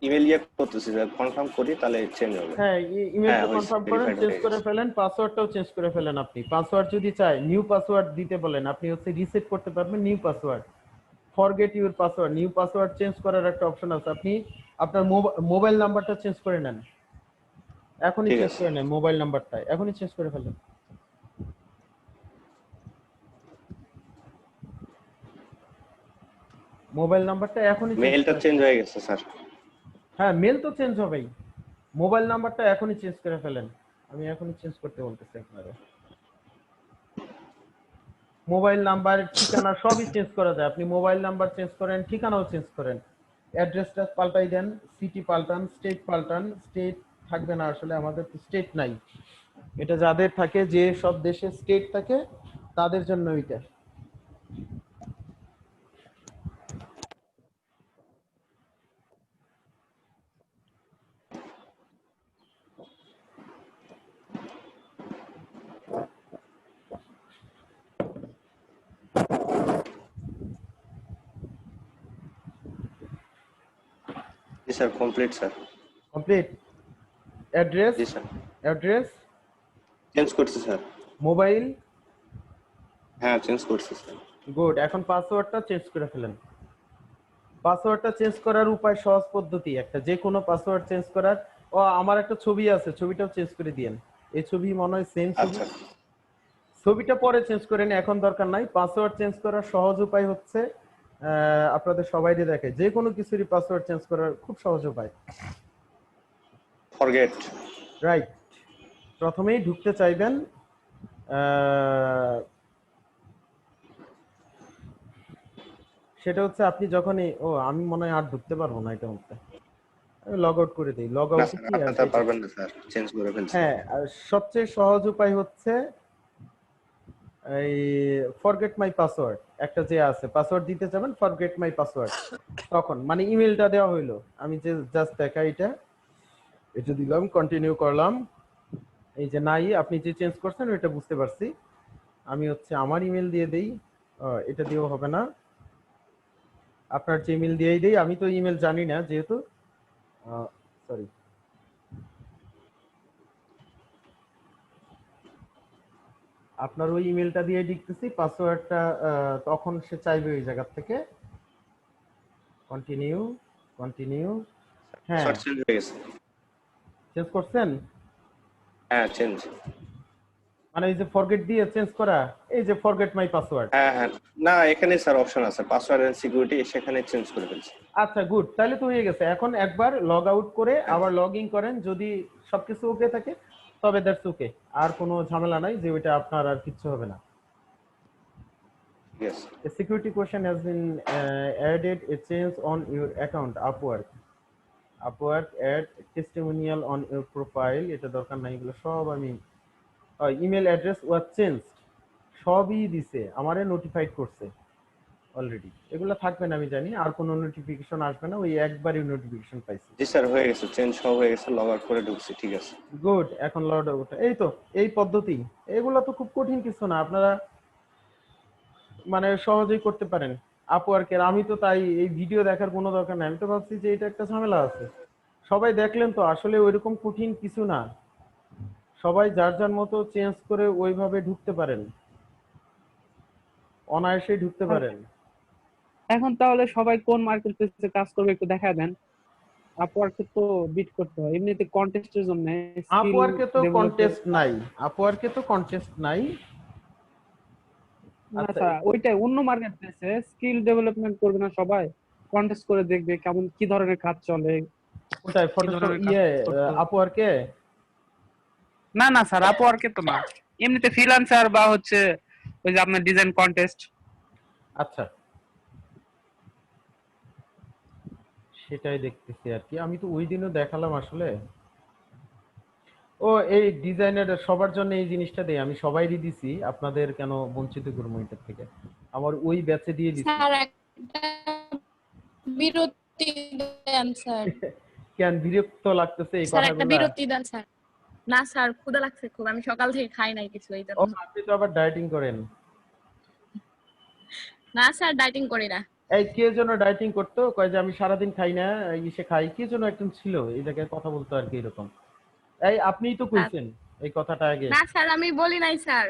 ইমেল ইয়ে করতেছি স্যার, কনফার্ম করি তাহলে চেঞ্জ হবে। হ্যাঁ, হ্যাঁ ইমেলটা হয়েছে, কনফার্ম করেন, ভেরিফাইড চেঞ্জ হয়ে করে গেছে। ফেলেন, পাসওয়ার্ডটাও চেঞ্জ করে ফেলেন। আপনি পাসওয়ার্ড যদি চাই নিউ পাসওয়ার্ড দিতে বলেন, আপনি হচ্ছে রিসেট করতে পারবেন new password, forget your password, new password change করার একটা অপশন আছে, আপনি আপনার মোবাইল নাম্বারটা চেঞ্জ করে নেন, এখনই ঠিক চেঞ্জ আছে। করে নেন মোবাইল নাম্বারটা, এখনই চেঞ্জ করে ফেলেন। মোবাইল নাম্বারটা এখনই চেঞ্জ মেইলটা করে, চেঞ্জ হয়ে গেছে স্যার। হ্যাঁ মেল তো চেঞ্জ হবেই, মোবাইল নাম্বারটা এখনই চেঞ্জ করে ফেলেন, আমি এখনই চেঞ্জ করতে বলতেছি আপনারা। মোবাইল নাম্বার, ঠিকানা সবই চেঞ্জ করা যায়, আপনি মোবাইল নাম্বার চেঞ্জ করেন, ঠিকানাও চেঞ্জ করেন, অ্যাড্রেসটা পাল্টাই দেন, সিটি পাল্টান, স্টেট পাল্টান, স্টেট থাকবে না আসলে, আমাদের তো স্টেট নাই, এটা যাদের থাকে, যে সব দেশে স্টেট থাকে তাদের জন্য এটা। জি sir, complete sir. Complete. Address, জি স্যার, অ্যাড্রেস, চেঞ্জ করছি স্যার। মোবাইল, হ্যাঁ চেঞ্জ করছি স্যার। গুড। এখন পাসওয়ার্ডটা চেঞ্জ করে ফেলেন। পাসওয়ার্ডটা চেঞ্জ করার উপায় সহজ পদ্ধতি একটা, যে কোনো পাসওয়ার্ড চেঞ্জ করার, ও আমার একটা ছবি আছে, ছবিটাও চেঞ্জ করে দিয়েন, এই ছবি মনে হয় সেম ছবি, আচ্ছা ছবিটা পরে চেঞ্জ করে নিন, এখন দরকার নাই। পাসওয়ার্ড চেঞ্জ করার সহজ উপায় হচ্ছে আপনাদের সবাইকে দেখে, যে কোনো কিছুরই পাসওয়ার্ড চেঞ্জ করার খুব সহজ উপায়, ফরগেট। রাইট। প্রথমেই ঢুকতে চাইবেন সেটা হচ্ছে আপনি যখনই, ও আমি মনে হয় আর ঢুকতে পারবো না এটা মধ্যে, আমি লগ আউট করে দিই, লগ না আউটে স্যার, কি আপনি আছে তো পারবেন না স্যার, চেঞ্জ করে ফেলছি। হ্যাঁ, আর সবচেয়ে সহজ উপায় হচ্ছে এই ফরগেট মাই পাসওয়ার্ড, একটা যে আছে, পাসওয়ার্ড দিতে যাবেন ফরগেট মাই পাসওয়ার্ড, তখন মানে ইমেলটা দেওয়া হইলো, আমি যে জাস্ট দেখা এটা, এটা দিলাম, কন্টিনিউ করলাম, এই যে নাই, আপনি যে চেঞ্জ করছেন ওইটা বুঝতে পারছি, আমি হচ্ছে আমার ইমেল দিয়ে দেই, এটা দিয়েও হবে না, আপনার যে ইমেল দিয়েই দেই, আমি তো ইমেল জানি না যেহেতু, সরি, আপনার ওই ইমেলটা দিয়ে লিখতেছি, পাসওয়ার্ডটা তখন সে চাইবে ওই জায়গা থেকে, কন্টিনিউ, কন্টিনিউ, হ্যাঁ পাসওয়ার্ড চেঞ্জ হয়ে গেছে। চেঞ্জ করছেন, হ্যাঁ চেঞ্জ। মানে এই যে ফরগেট দিয়ে চেঞ্জ করা, এই যে ফরগেট মাই পাসওয়ার্ড, হ্যাঁ হ্যাঁ, না এখানে স্যার অপশন আছে পাসওয়ার্ড এন্ড সিকিউরিটি, সেখানে চেঞ্জ করে ফেলছি। আচ্ছা গুড, তাহলে তো হয়ে গেছে। এখন একবার লগ আউট করে আবার লগ ইন করেন, যদি সবকিছু ওকে থাকে তবে দ্যাটস ওকে, আর কোনো ঝামেলা নাই, যে ওইটা আপনার আর কিছু হবে না। Yes. A security question has been added a change on your account Upwork. Upwork add testimonial on your profile, এটা দরকার নাই, এগুলো সব আমি, ইমেল অ্যাড্রেস ওয়াজ চেঞ্জ, সবই দিছে, আমারে নোটিফাইড করছে অলরেডি, এগুলো থাকবে না আমি জানি, আর কোনো নোটিফিকেশন আসবে না, ওই একবারই নোটিফিকেশন পাইছি। জি স্যার হয়ে গেছে, চেঞ্জ সব হয়ে গেছে, লগ আউট করে ঢুকছি, ঠিক আছে। গুড, এখন লগ আউট, এই তো এই পদ্ধতি, এগুলো তো খুব কঠিন কিছু না, আপনারা মানে সহজেই করতে পারেন আপওয়ার্কের। আমি তো তাই এই ভিডিও দেখার কোনো দরকার নাই, আমি তো ভাবছি যে এটা একটা ঝামেলা আছে, সবাই দেখলেন তো, আসলে ওইরকম কঠিন কিছু না, সবাই যার যার মতো চেঞ্জ করে ওইভাবে ঢুকতে পারেন, অনায়াসেই ঢুকতে পারেন। এখন তাহলে সবাই কোন মার্কেট প্লেসে কাজ করবে একটু দেখা দেন। আপওয়ার্কে তো বিট করতে হয়, এমনিতে কন্টেস্টের জন্য আপওয়ার্কে তো কন্টেস্ট নাই, আপওয়ার্কে তো কন্টেস্ট নাই। আচ্ছা, ওইটাই অন্য মার্কেট প্লেসে স্কিল ডেভেলপমেন্ট করবে না সবাই, কন্টেস্ট করে দেখবে কেমন কি ধরনের কাজ চলে, ওটাই ফটোশপ ইয়ে আপওয়ার্কে, না না স্যার, আপওয়ার্কে তো না, এমনিতে ফ্রিল্যান্সার বা হচ্ছে ওই যে আপনার ডিজাইন কন্টেস্ট। আচ্ছা, সেটাই দেখতেছি আর কি। আমি তো ওই দিনও দেখালাম আসলে। ও, এই ডিজাইনের সবার জন্য এই জিনিসটা দেই, আমি সবাইরই দিছি, আপনাদের কেন বঞ্চিত করবো এটার থেকে? আমার ওই ব্যাচে দিয়ে দিছি। স্যার একটা বিরতি দেন স্যার। কেন বিরক্ত লাগতেছে এই স্যার একটা কথাগুলা? বিরতি দেন স্যার। না স্যার, ক্ষুধা লাগছে খুব, আমি সকাল থেকে খাই নাই কিছু এই ও, জন্য। আপনি তো আবার ডায়েটিং করেন। না স্যার, ডাইটিং করি না। এই কে যেন ডায়েটিং করতো, কয় যে আমি সারাদিন খাই না, ইসে খাই, কে যেন একজন ছিল এই জায়গায় কথা বলতো আর কি এরকম। এই আপনিই তো স্যার, কইছেন এই কথাটা আগে। না স্যার আমি বলি নাই স্যার,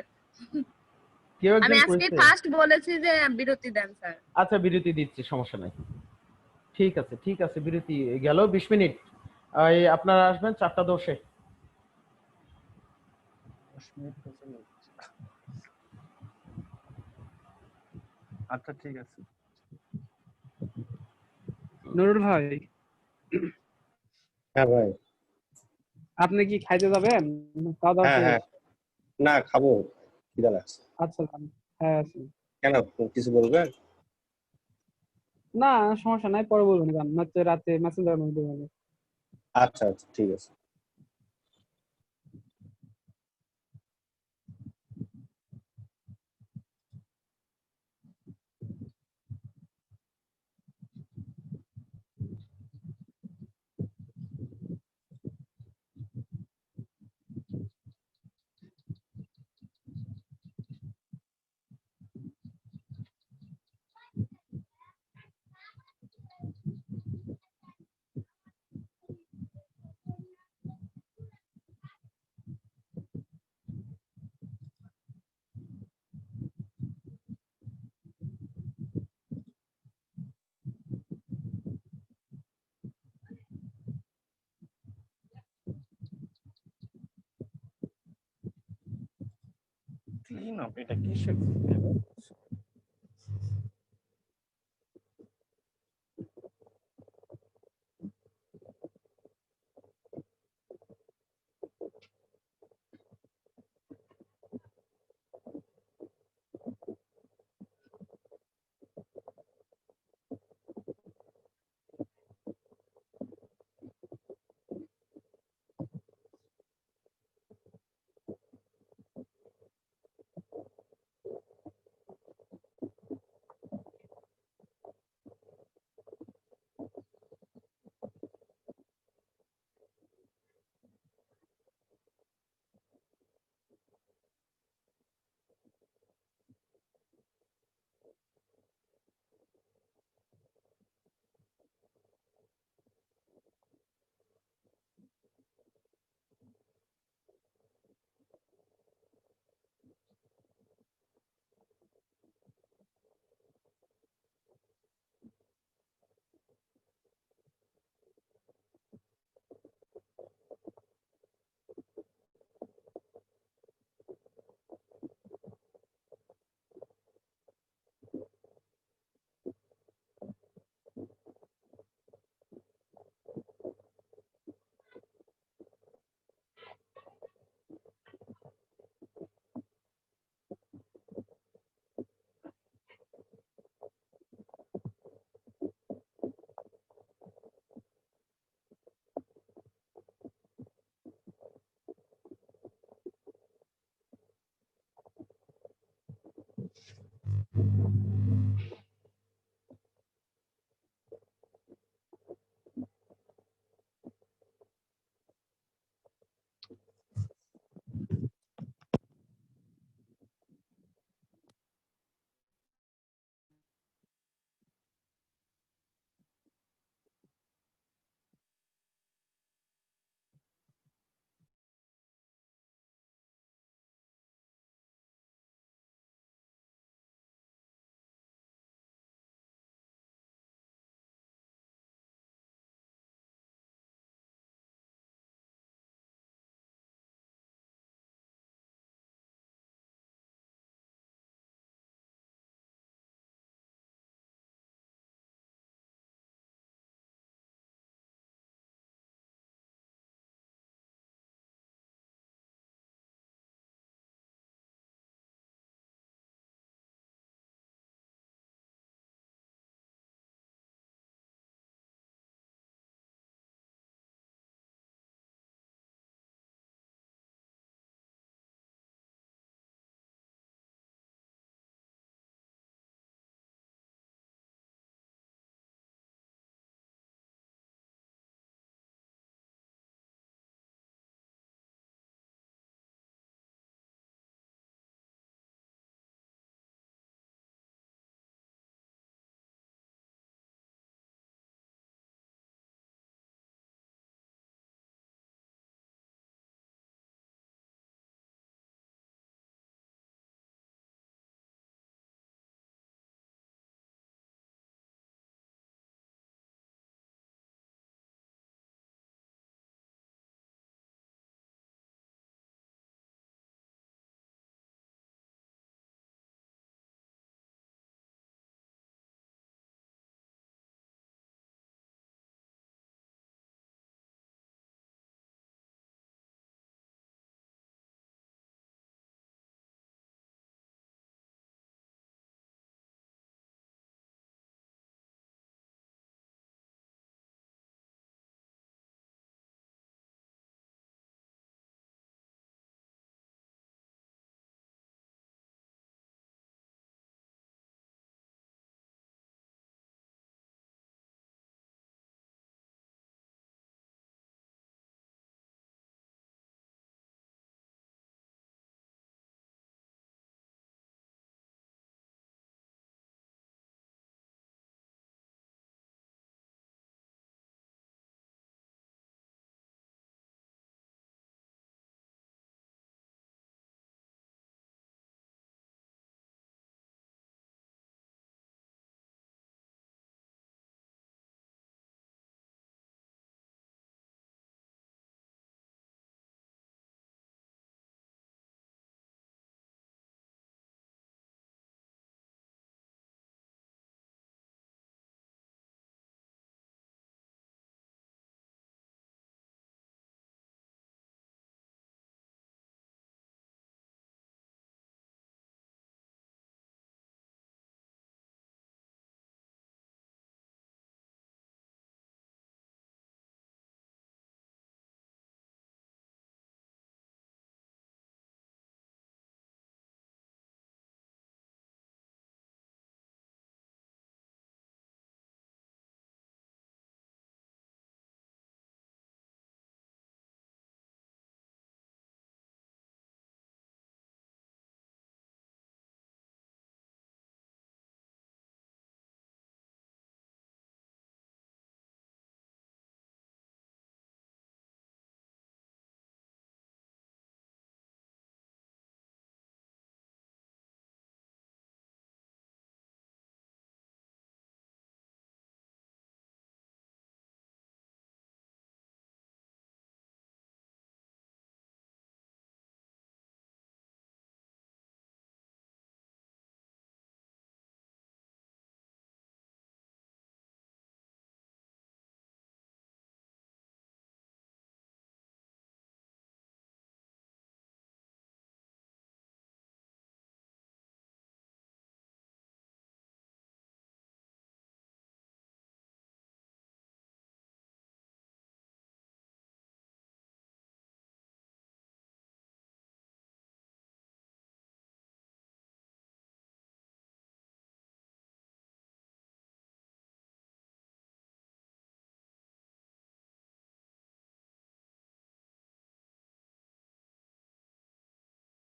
কেউ আমি একজন আজকে কইছে। ফার্স্ট বলেছি যে বিরতি দেন স্যার। আচ্ছা, বিরতি দিচ্ছি, সমস্যা নাই। ঠিক আছে, ঠিক আছে, বিরতি গেল 20 মিনিট। এই আপনারা আসবেন 4টা 10-এ। 10 মিনিট হয়েছে না? আচ্ছা ঠিক আছে। নুরুল ভাই, হ্যাঁ ভাই। আপনি কি খাইতে যাবেন? খাওয়া দাওয়া হ্যাঁ শেষ? হ্যাঁ, না খাবো, খিদা লাগছে। আচ্ছা যান। হ্যাঁ আছি। কেন, কিছু বলবেন? না সমস্যা নাই, পরে বলবেন, যান হচ্ছে রাতে মেসেঞ্জার মধ্যে বলবেন। আচ্ছা আচ্ছা ঠিক আছে। ক্লিন আপ, এটা কিসের?